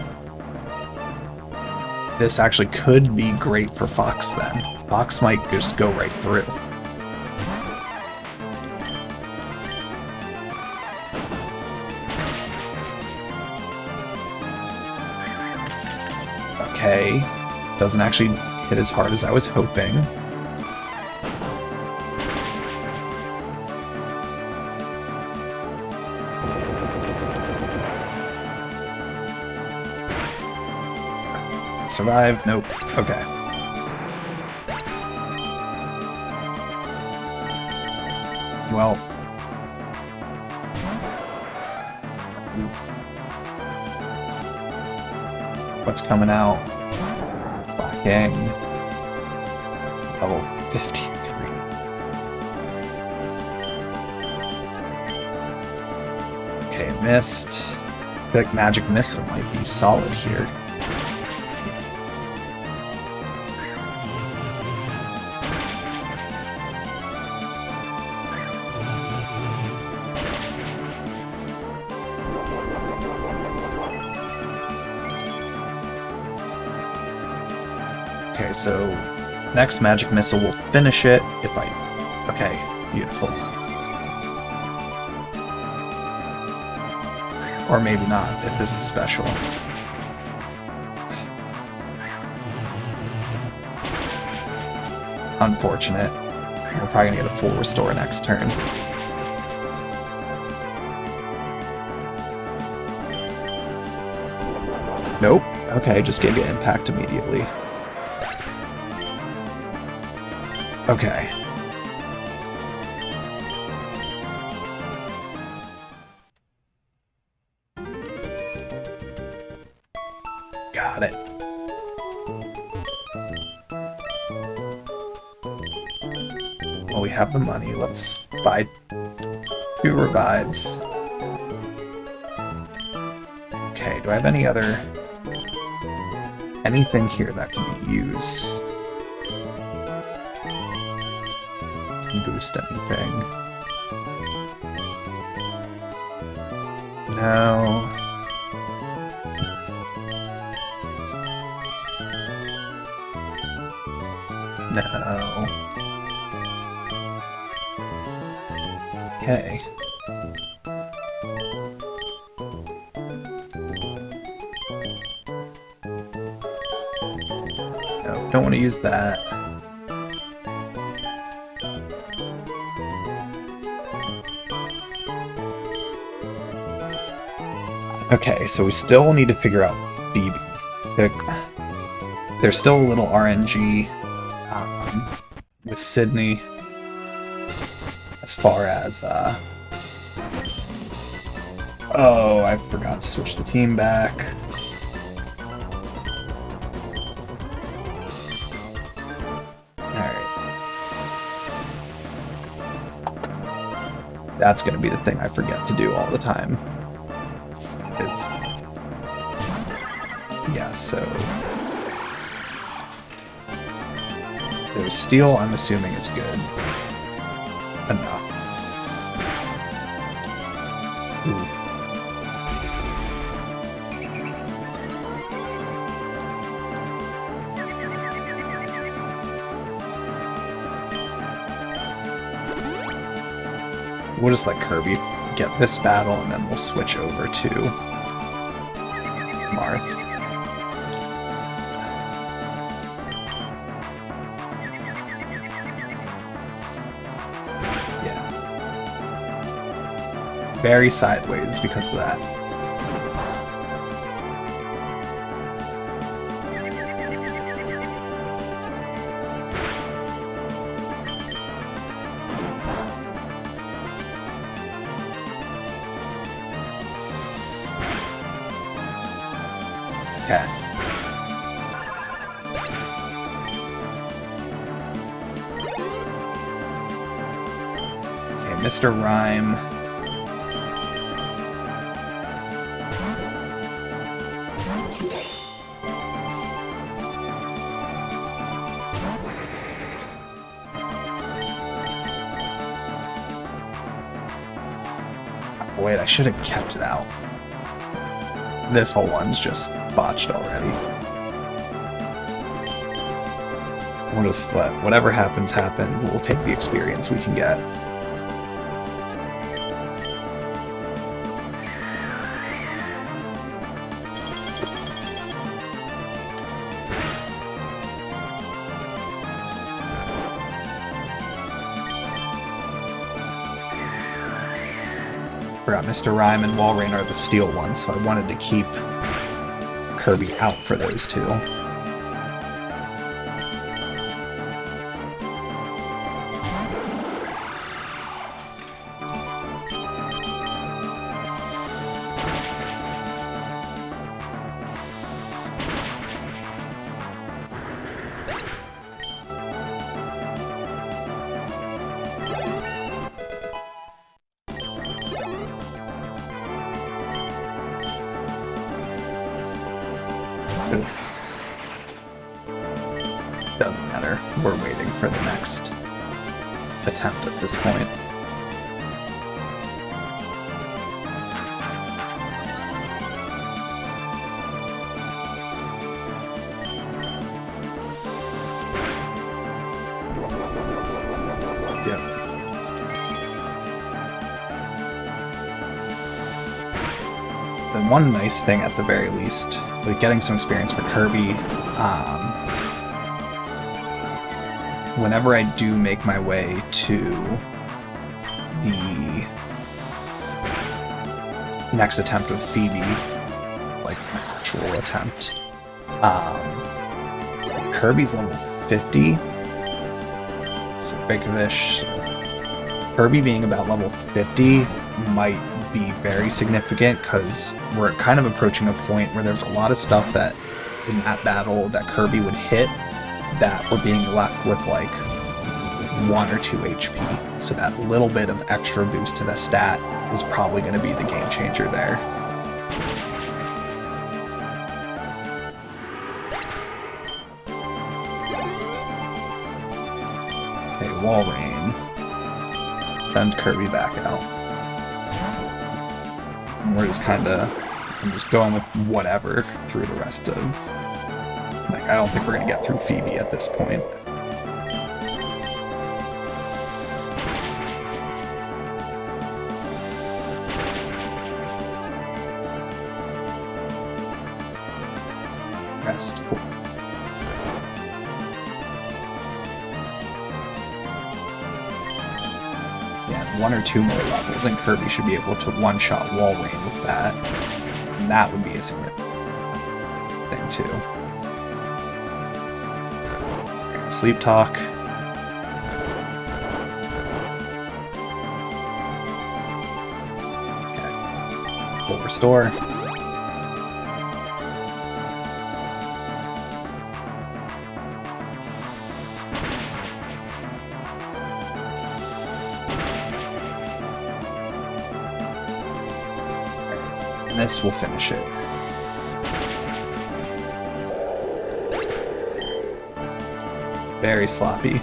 this actually could be great for Fox then. Fox might just go right through. Okay, doesn't actually hit as hard as I was hoping. Survive? Nope. Okay. Well. What's coming out? Fucking level 53. Okay, Mist. I feel like Magic Missile might be solid here. Okay, so next Magic Missile will finish it if I... Okay, beautiful. Or maybe not, if this is special. Unfortunate. We're probably gonna get a full restore next turn. Nope. Okay, just Giga Impact immediately. Okay. Got it. Well, we we have the money. Let's buy 2 revives. Okay, do I have anything here that can be used to boost anything? No. No. Okay. No, don't want to use that. Okay, so we still need to figure out Phoebe. There's still a little RNG with Sydney as far as oh, I forgot to switch the team back. Alright. That's gonna be the thing I forget to do all the time. Yeah, so steel, I'm assuming, is good enough. Oof. We'll just let Kirby get this battle, and then we'll switch over to Marth. Very sideways because of that. Okay. Okay, Mr. Rhyme. Wait, I should have kept it out. This whole one's just botched already. We'll just let whatever happens happen. We'll take the experience we can get. Mr. Rhyme and Walrein are the steel ones, so I wanted to keep Kirby out for those two. Doesn't matter. We're waiting for the next attempt at this point. Yep. The one nice thing at the very least, with getting some experience for Kirby, whenever I do make my way to the next attempt with Phoebe, like an actual attempt, Kirby's level 50, so Bakovish, Kirby being about level 50 might be very significant, because we're kind of approaching a point where there's a lot of stuff that in that battle that Kirby would hit that we're being left with like 1 or 2 HP. So that little bit of extra boost to the stat is probably going to be the game changer there. Okay, Walrein. Send Kirby back out. And we're just I'm just going with whatever through the rest of... Like, I don't think we're going to get through Phoebe at this point. Rest, cool. Yeah, 1 or 2 more levels, and Kirby should be able to one-shot Walrein with that. And that would be a significant thing, too. Right, Sleep Talk. Okay. Full Restore. This will finish it. Very sloppy.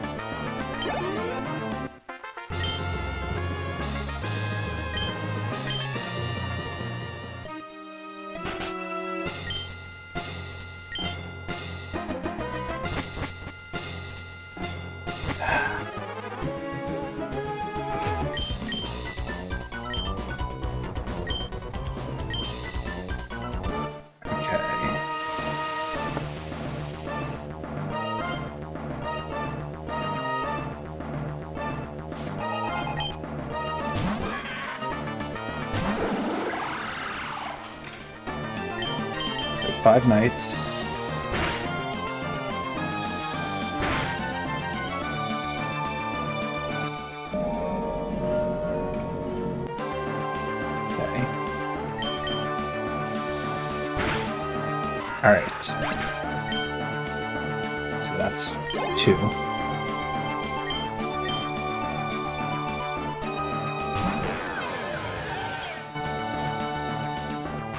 So 5 knights. Okay. Alright. So that's 2.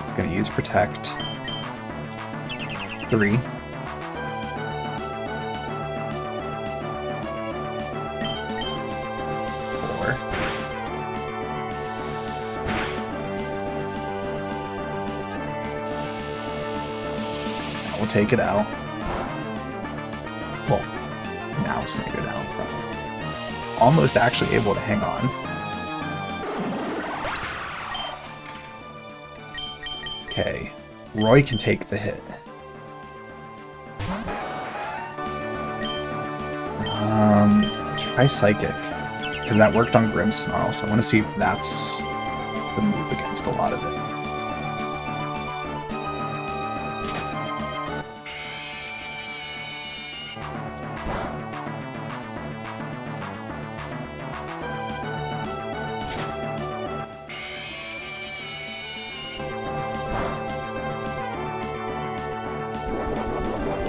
It's going to use Protect. 3. 4. We'll take it out. Well, now it's going to go down. Probably. Almost actually able to hang on. Okay. Roy can take the hit. Try Psychic, because that worked on Grimmsnarl, so I want to see if that's the move against a lot of it.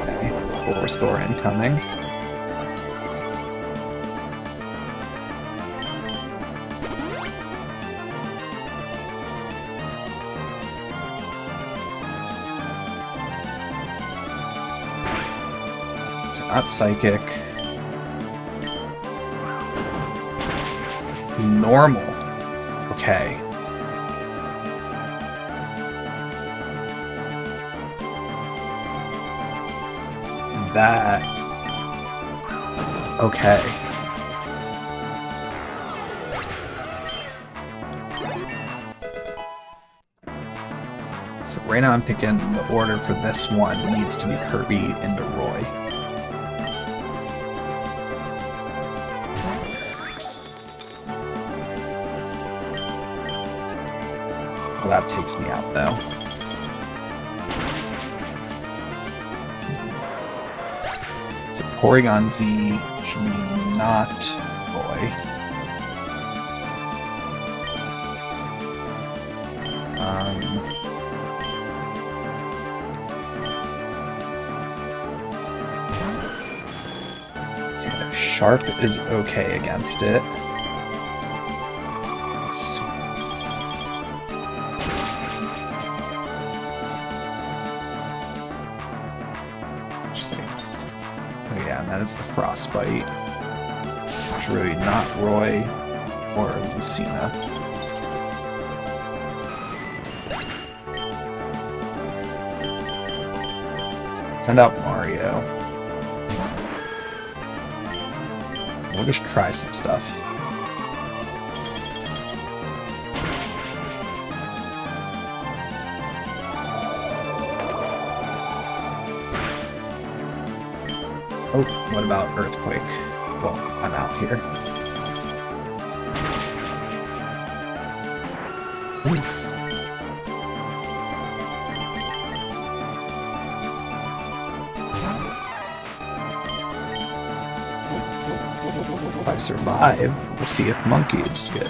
Okay, full restore incoming. Not Psychic. Normal. Okay. That... Okay. So right now I'm thinking the order for this one needs to be Kirby into Roy. Well, that takes me out, though. So Porygon Z should be not Roy. So Sharp is okay against it. Oh yeah, and that is the Frostbite. It's really not Roy or Lucina. Send out Mario. We'll just try some stuff. Oh, what about Earthquake? Well, I'm out here. Oof. If I survive, we'll see if Monkey is good.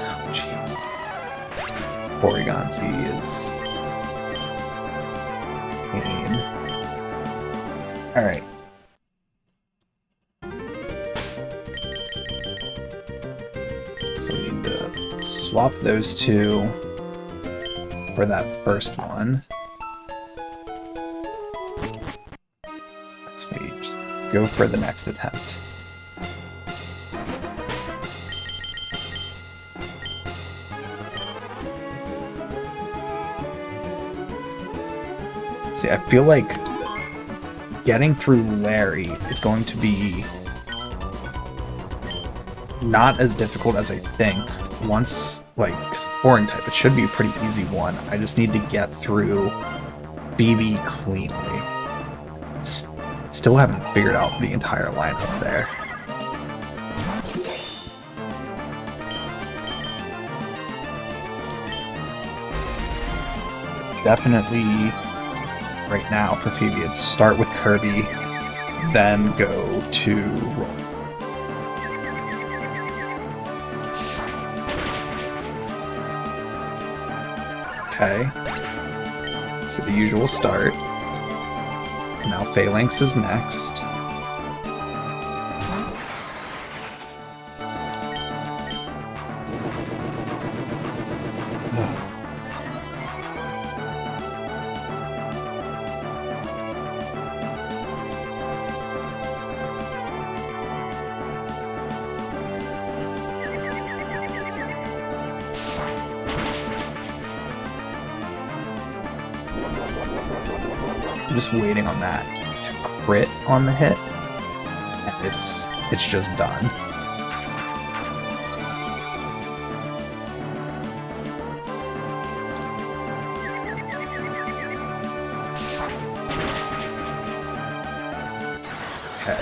Oh, jeez. Porygon Z is pain. Alright. So we need to swap those two for that first one. So we just go for the next attempt. See, I feel like getting through Larry is going to be not as difficult as I think. Once, like, because it's boring type, it should be a pretty easy one. I just need to get through BB cleanly. Still haven't figured out the entire lineup there. Definitely, right now, for Phoebe, it's start with Kirby, then go to Roll. Okay. So the usual start. Now Phalanx is next. I'm just waiting on that to crit on the hit, and it's just done. Okay.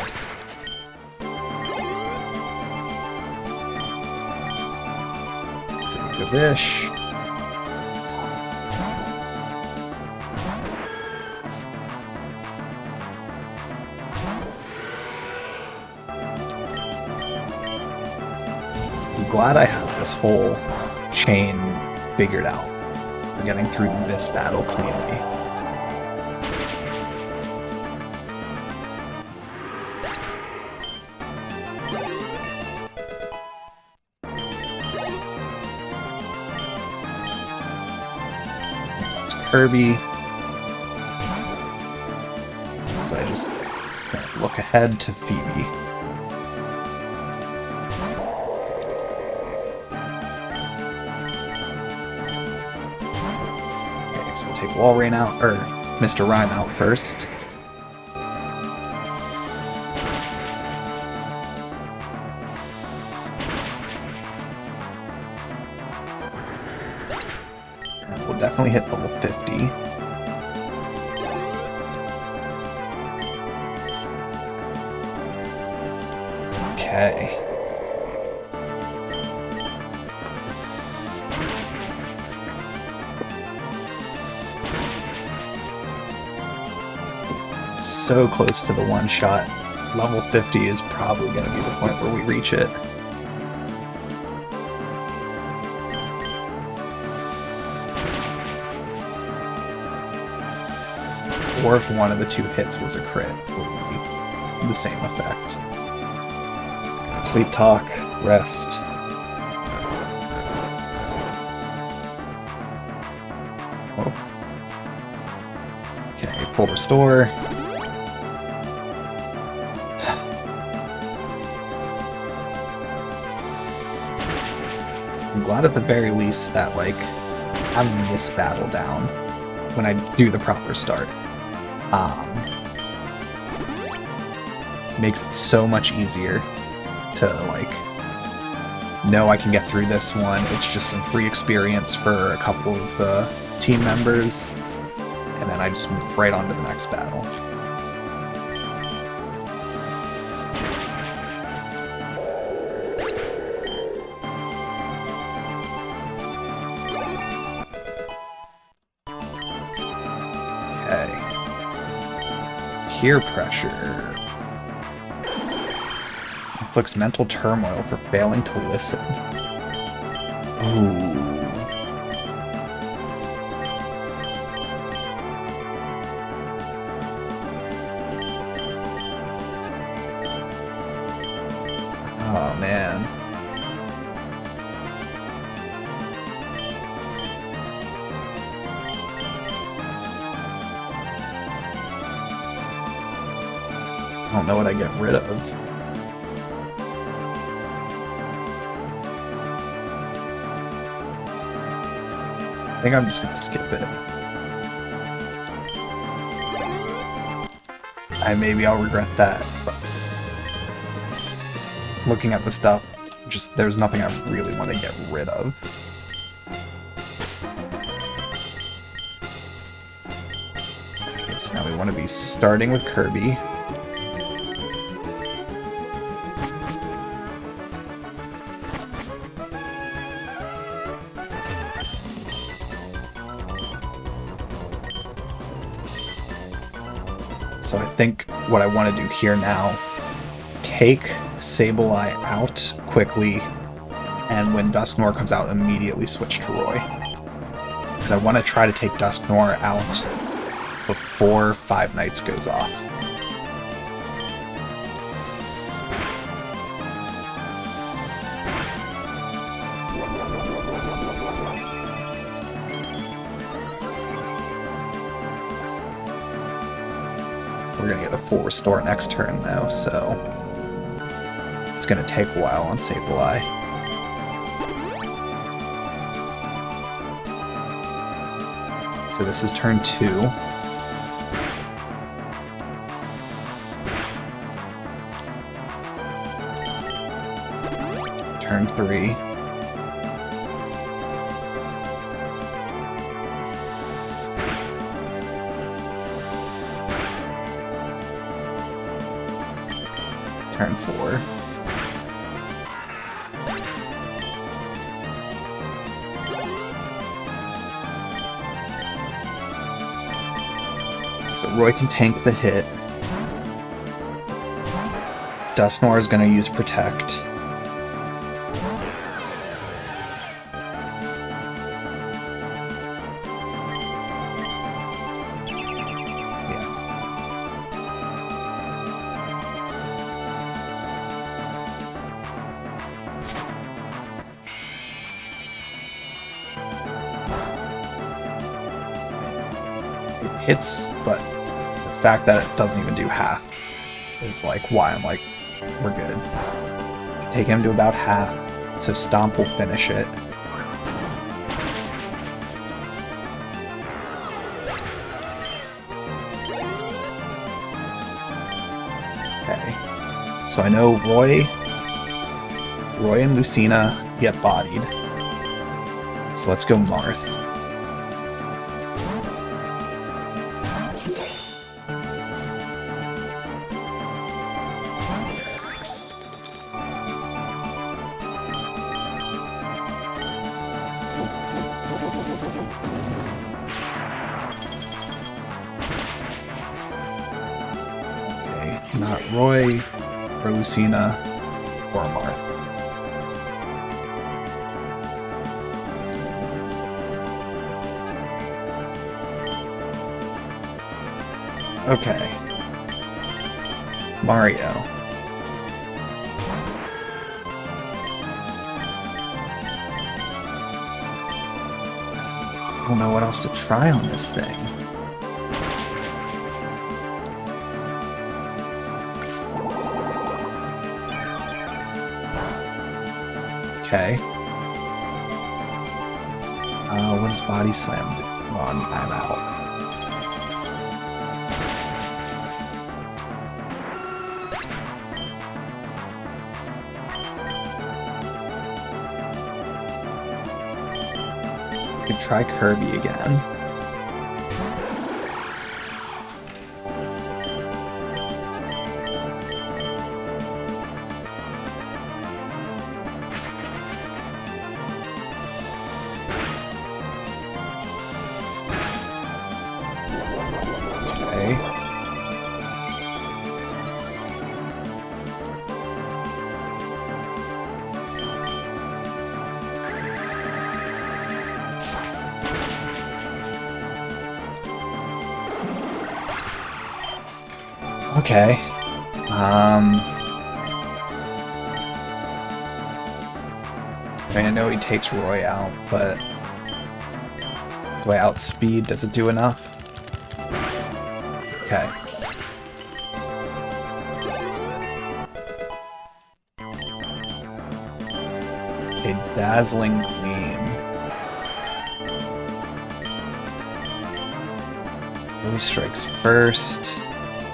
Gavish. Glad I have this whole chain figured out for getting through this battle cleanly. It's Kirby. So I just look ahead to Phoebe. Take Walrein out, or Mr. Rhyme out first. And we'll definitely hit level 50. Okay. So close to the one shot. Level 50 is probably going to be the point where we reach it. or if one of the two hits was a crit, it would be the same effect. Sleep talk, rest. Oh. Okay, full restore. I'm glad at the very least that, like, having this battle down when I do the proper start makes it so much easier to, like, know I can get through this one. It's just some free experience for a couple of the team members, and then I just move right on to the next battle. Peer pressure. Inflicts mental turmoil for failing to listen. Ooh. Oh, man. I don't know what I get rid of. I think I'm just gonna skip it. Maybe I'll regret that, but looking at the stuff, just there's nothing I really want to get rid of. Okay, so now we want to be starting with Kirby. So I think what I want to do here now, take Sableye out quickly, and when Dusknoir comes out, immediately switch to Roy. Because I want to try to take Dusknoir out before Five Nights goes off. We're gonna get a full restore next turn though, so it's gonna take a while on Sableye. So this is turn 2. Turn 3. Turn 4. So Roy can tank the hit. Dusknoir is going to use Protect. Hits, but the fact that it doesn't even do half is like why I'm like, we're good. Take him to about half, so Stomp will finish it. Okay, so I know Roy and Lucina get bodied, so let's go Marth. Not Roy, or Lucina, or Marth. Okay. Mario. I don't know what else to try on this thing. Okay. What does Body Slam do? Well, I'm out. Could try Kirby again. Okay. Okay. I mean, I know he takes Roy out, but do I outspeed? Does it do enough? Okay. A Dazzling Gleam. Really strikes first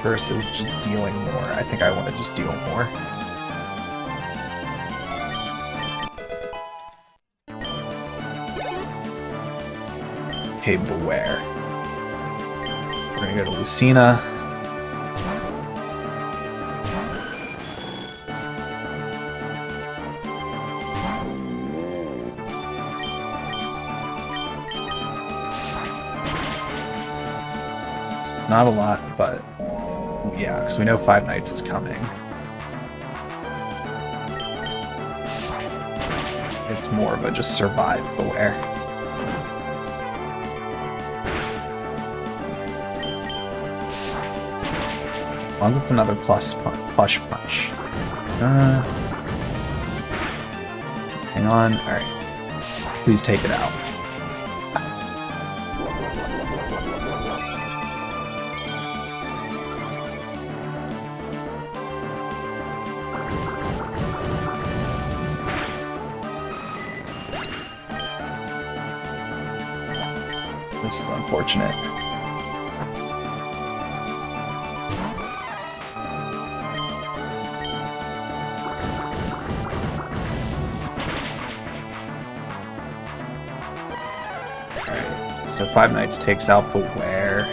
versus just dealing more. I think I want to just deal more. Okay, Beware. We're gonna go to Lucina. So it's not a lot, but yeah, because we know Five Nights is coming. It's more of a just survive Beware. As long as it's another plush punch. Hang on. Alright. Please take it out. This is unfortunate. So Five Nights takes out Beware.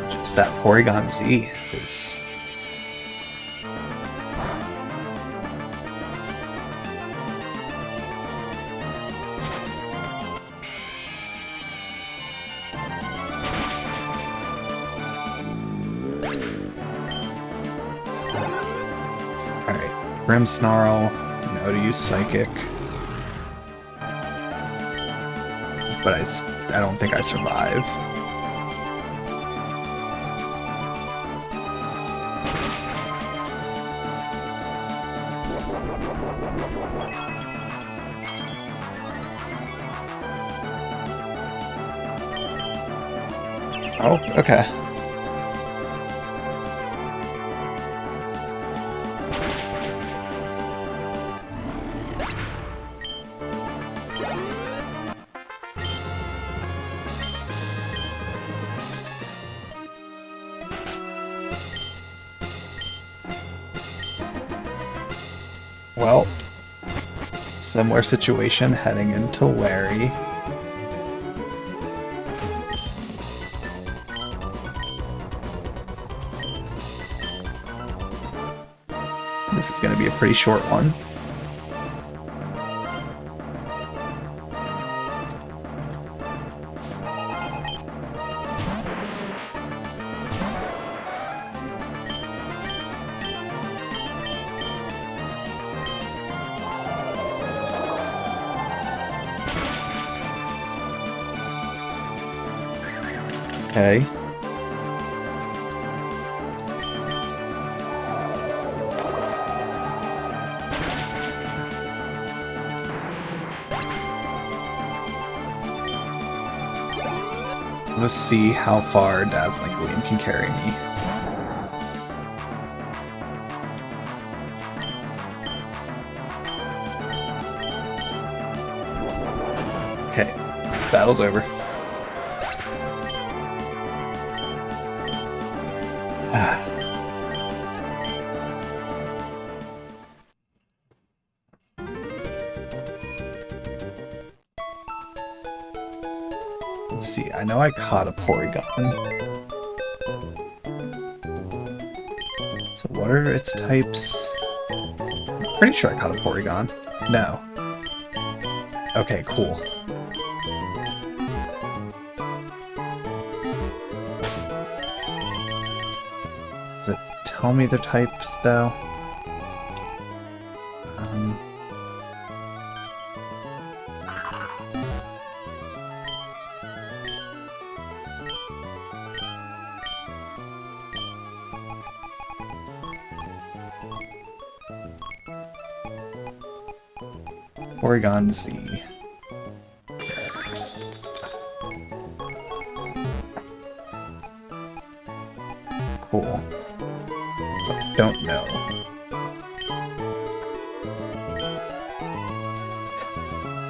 Just that Porygon Z is... Alright, Grimmsnarl. No to use Psychic. But I don't think I survive. Oh, okay. Well, similar situation heading into Larry. This is going to be a pretty short one. Okay. Let's see how far Dazzling Gleam can carry me. Okay, battle's over. Let's see, I know I caught a Porygon. So what are its types? I'm pretty sure I caught a Porygon. No. Okay, cool. Does it tell me the types, though? Porygon Z. Cool. So I don't know.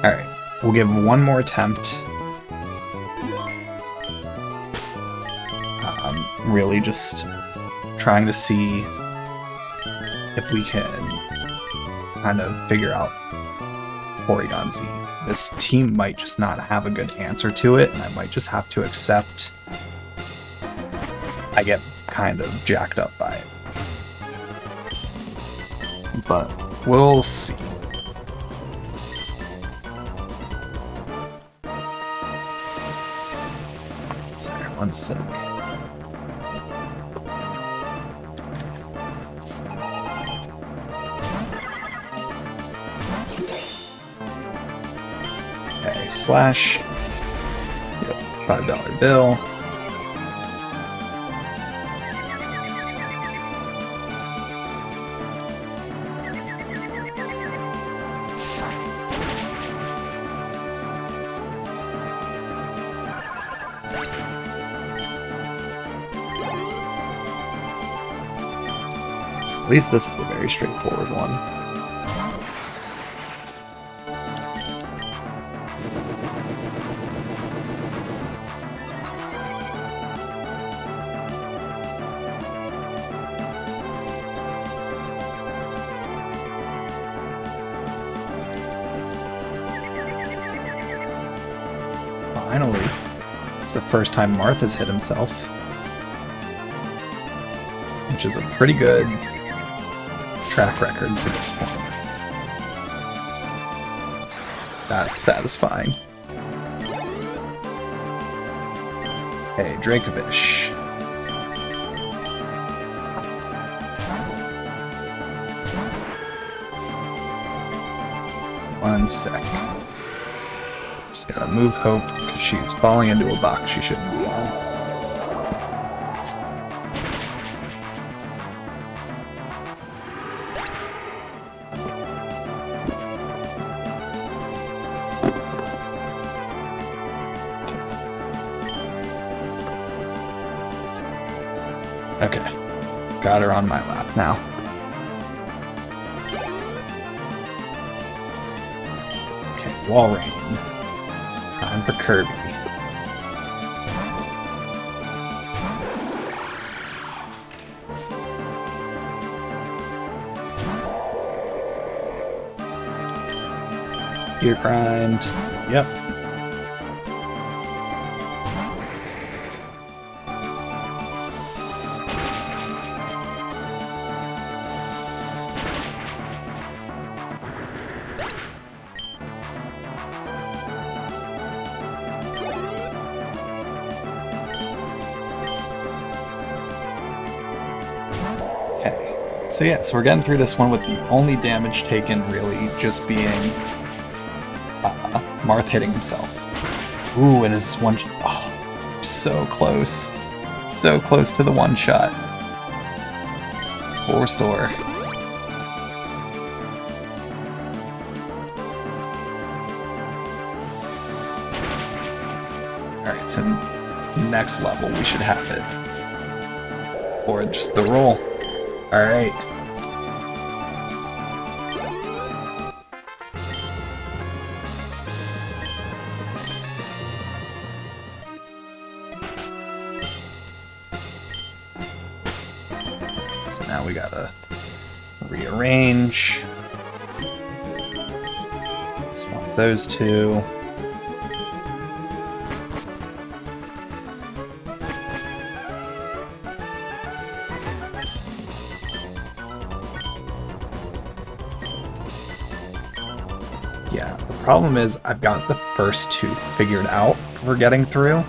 Alright, we'll give one more attempt. Really just trying to see if we can kind of figure out Porygon Z. This team might just not have a good answer to it, and I might just have to accept I get kind of jacked up by it. But we'll see. Sorry, one sec. Okay, slash. Yep, $5 bill. At least this is a very straightforward one. Finally. It's the first time Martha's hit himself. Which is a pretty good track record to this point. That's satisfying. Hey, Dracovish. One sec. Just gotta move Hope because she's falling into a box she shouldn't be on. Okay, got her on my lap now. Okay, Walrein. Time for Kirby. Gear grind. Yep. So yeah, so we're getting through this one with the only damage taken really just being Marth hitting himself. Ooh, and his one... Oh, So close. So close to the one-shot. Full restore. Alright, so next level we should have it. Or just the roll. Alright. So now we gotta rearrange. Swap those two. Yeah, the problem is I've got the first two figured out for getting through.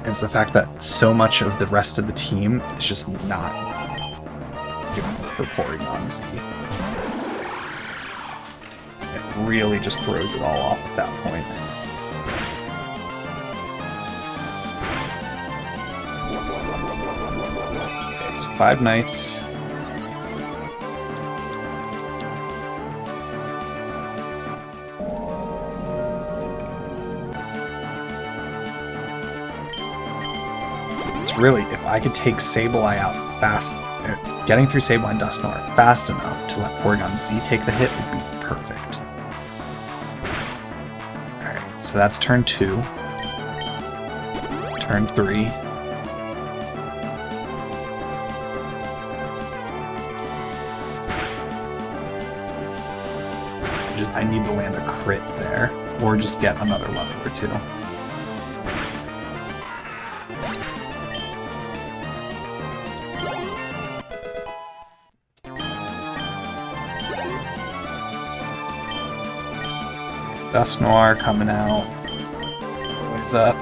It's the fact that so much of the rest of the team is just not doing it for Porygon Z. It really just throws it all off at that point. Okay, so 5 Knights. Really, if I could take Sableye out fast, getting through Sableye and Dusknoir fast enough to let Porygon Z take the hit would be perfect. Alright, so that's turn 2. Turn 3. I need to land a crit there, or just get another level or two. Dusknoir coming out. What's up?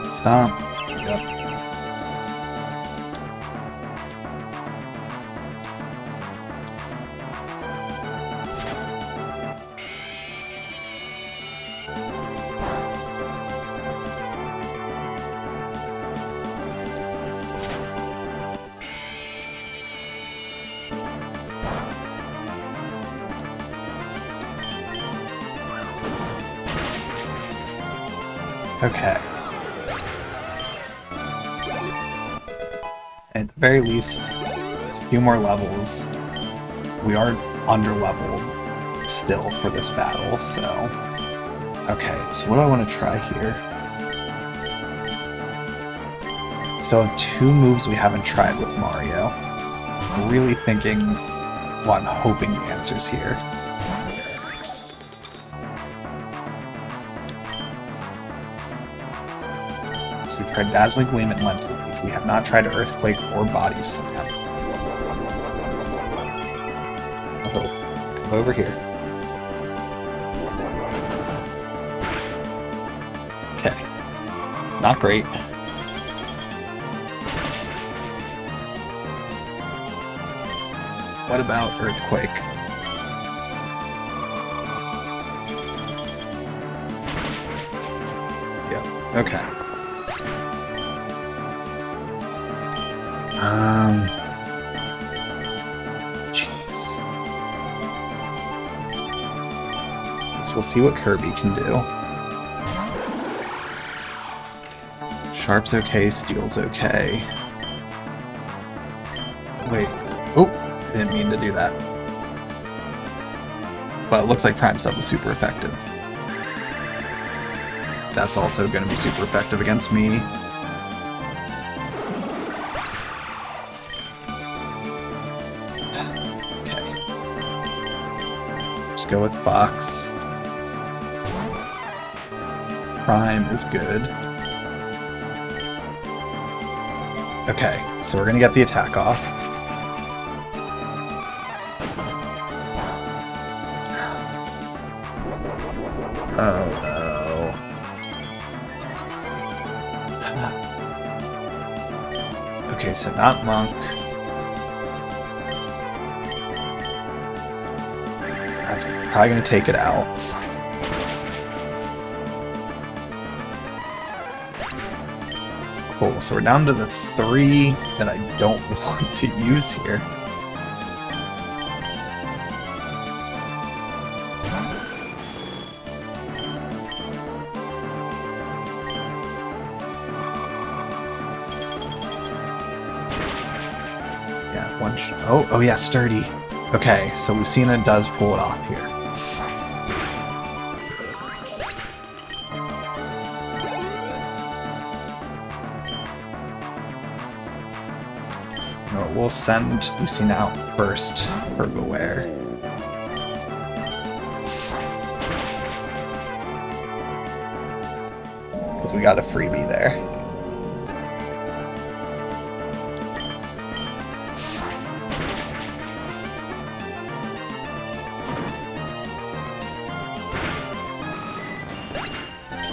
Stomp. Yep. Okay. At the very least, it's a few more levels. We are under-leveled still for this battle, so... Okay, so what do I want to try here? So 2 moves we haven't tried with Mario. I'm really thinking... Well, I'm hoping the answer's here. We've tried Dazzling Gleam and Lens Leech. We have not tried Earthquake or Body Slam. Oh, come over here. Okay. Not great. What about Earthquake? Yep, okay. Jeez. So we'll see what Kirby can do. Sharp's okay, Steel's okay. Wait. Oh, didn't mean to do that. But it looks like Prime Sub was super effective. That's also going to be super effective against me. Go with Fox. Prime is good. Okay, so we're gonna get the attack off. Oh no. Okay, so not Monk. That's probably going to take it out. Cool, so we're down to the 3 that I don't want to use here. Yeah, one. Oh yeah, sturdy. Okay, so Lucina does pull it off here. We'll send Lucina out first for Beware. Because we got a freebie there.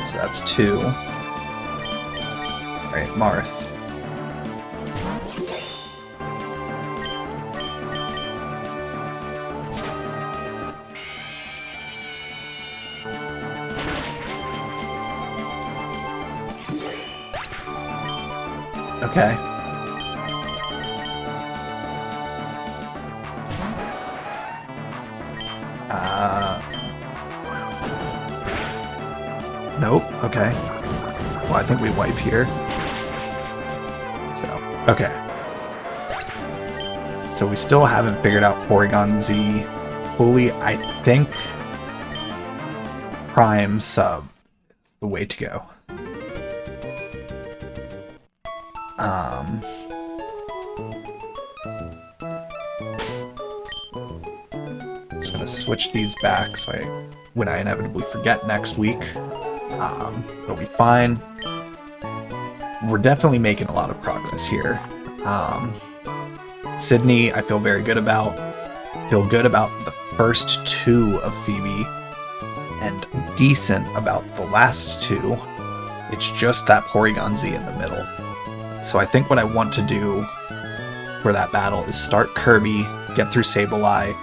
So that's 2. Alright, Marth. Okay. Nope. Okay. Well, I think we wipe here. So, okay. So we still haven't figured out Porygon Z fully. I think Prime Sub is the way to go. Just gonna switch these back so when I inevitably forget next week, it'll be fine. We're definitely making a lot of progress here. Sydney, I feel very good about. Feel good about the first 2 of Phoebe, and decent about the last 2. It's just that Porygon Z in the middle. So I think what I want to do for that battle is start Kirby, get through Sableye,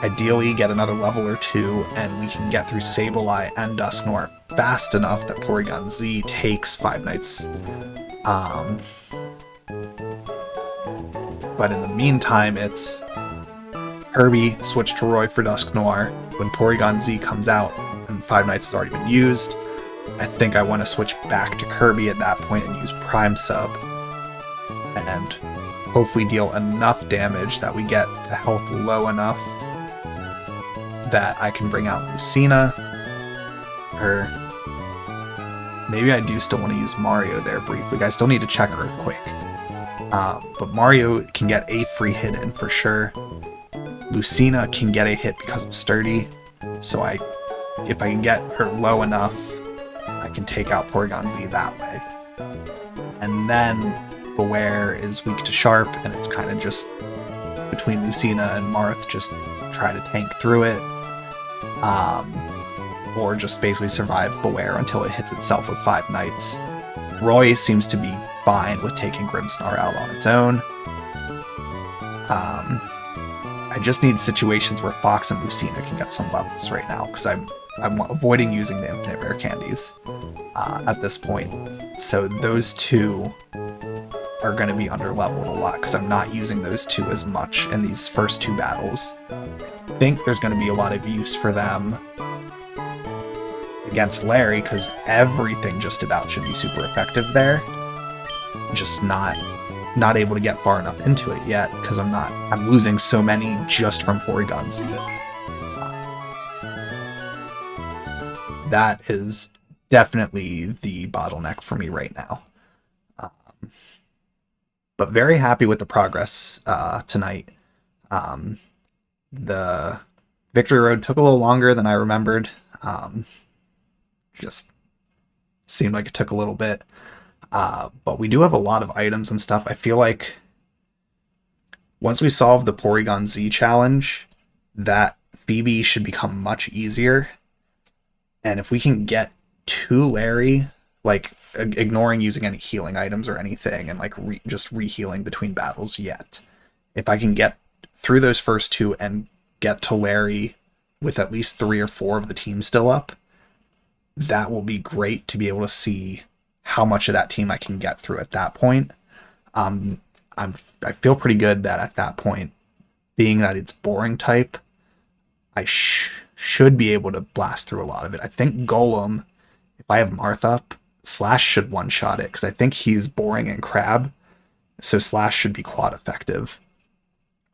ideally get another level or 2, and we can get through Sableye and Dusknoir fast enough that Porygon Z takes Five Nights. But in the meantime, it's Kirby, switch to Roy for Dusknoir. When Porygon Z comes out and Five Nights has already been used, I think I want to switch back to Kirby at that point and use Prime Sub. And hopefully deal enough damage that we get the health low enough that I can bring out Lucina. Or maybe I do still want to use Mario there briefly. I still need to check Earthquake. But Mario can get a free hit in for sure. Lucina can get a hit because of Sturdy. So if I can get her low enough, I can take out Porygon Z that way. And then Beware is weak to Sharp, and it's kind of just between Lucina and Marth, just try to tank through it. Or just basically survive Beware until it hits itself with Five Nights. Roy seems to be fine with taking Grimmsnarl out on its own. I just need situations where Fox and Lucina can get some levels right now, because I'm avoiding using the Infinite Rare Candies at this point. So those 2 are going to be under-leveled a lot, because I'm not using those 2 as much in these first 2 battles. I think there's going to be a lot of use for them against Larry, because everything just about should be super effective there. Just not able to get far enough into it yet, because I'm losing so many just from Porygon Z. That is definitely the bottleneck for me right now. But very happy with the progress tonight. The Victory Road took a little longer than I remembered. Just seemed like it took a little bit. But we do have a lot of items and stuff. I feel like once we solve the Porygon Z challenge, that Phoebe should become much easier. And if we can get to Larry, like ignoring using any healing items or anything, and like just rehealing between battles yet. If I can get through those first two and get to Larry with at least 3 or 4 of the team still up, that will be great to be able to see how much of that team I can get through at that point. I feel pretty good that at that point, being that it's boring type, I should be able to blast through a lot of it. I think Golem, if I have Marth up, Slash should one-shot it, because I think he's boring and crab, so Slash should be quad effective.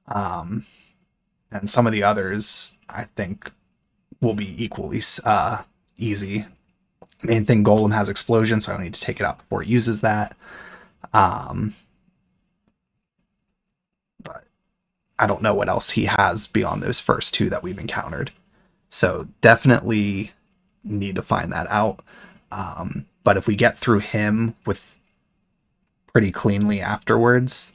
And some of the others, I think, will be equally easy. Main thing, Golem has explosion, so I don't need to take it out before it uses that. But I don't know what else he has beyond those first 2 that we've encountered. So definitely need to find that out. But if we get through him with pretty cleanly afterwards,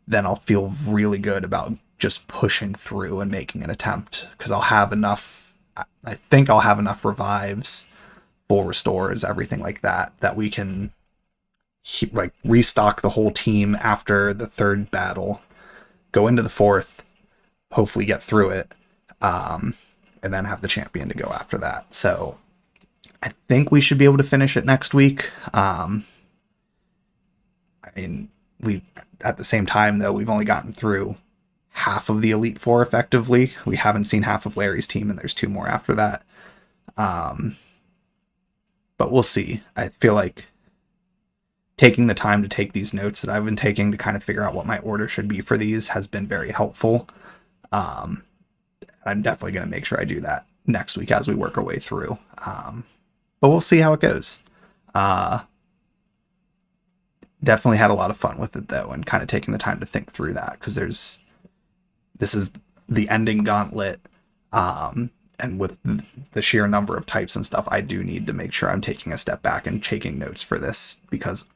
then I'll feel really good about just pushing through and making an attempt, because I'll have enough. I think I'll have enough revives, full restores, everything like that, that we can like restock the whole team after the 3rd battle, go into the 4th, hopefully get through it, and then have the champion to go after that. So I think we should be able to finish it next week. I mean, at the same time, though, we've only gotten through half of the Elite Four effectively. We haven't seen half of Larry's team, and there's 2 more after that. But we'll see. I feel like taking the time to take these notes that I've been taking to kind of figure out what my order should be for these has been very helpful. I'm definitely going to make sure I do that next week as we work our way through. But we'll see how it goes. Definitely had a lot of fun with it, though, and kind of taking the time to think through that, because this is the ending gauntlet, and with the sheer number of types and stuff, I do need to make sure I'm taking a step back and taking notes for this, because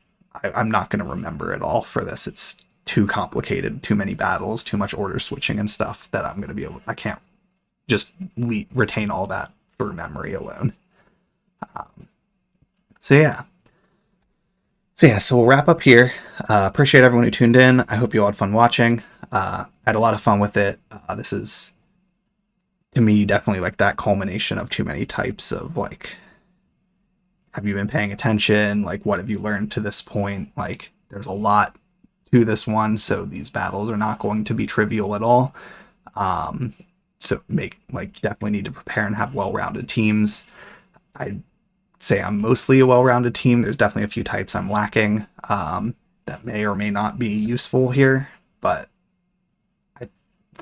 I'm not going to remember it all for this. It's too complicated, too many battles, too much order switching and stuff that I'm going to be able. I can't just retain all that through memory alone. So we'll wrap up here. Appreciate everyone who tuned in. I hope you all had fun watching. I had a lot of fun with it. This is, to me, definitely like that culmination of too many types of like, have you been paying attention? Like, what have you learned to this point? Like, there's a lot to this one, so these battles are not going to be trivial at all. So definitely need to prepare and have well-rounded teams. I'd say I'm mostly a well-rounded team. There's definitely a few types I'm lacking that may or may not be useful here, but I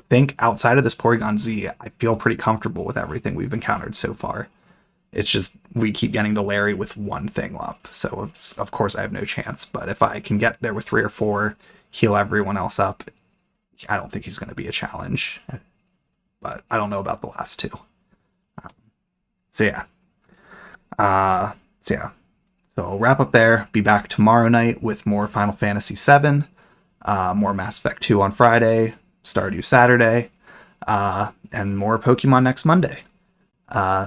think outside of this Porygon Z, I feel pretty comfortable with everything we've encountered so far. It's just we keep getting to Larry with 1 thing up, so of course I have no chance, but if I can get there with 3 or 4, heal everyone else up, I don't think he's going to be a challenge, but I don't know about the last 2. So I'll wrap up there. Be back tomorrow night with more Final Fantasy VII, more Mass Effect 2 on Friday, Stardew Saturday, and more Pokemon next Monday.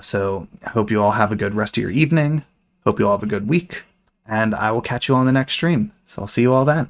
So I hope you all have a good rest of your evening. Hope you all have a good week, and I will catch you on the next stream. So I'll see you all then.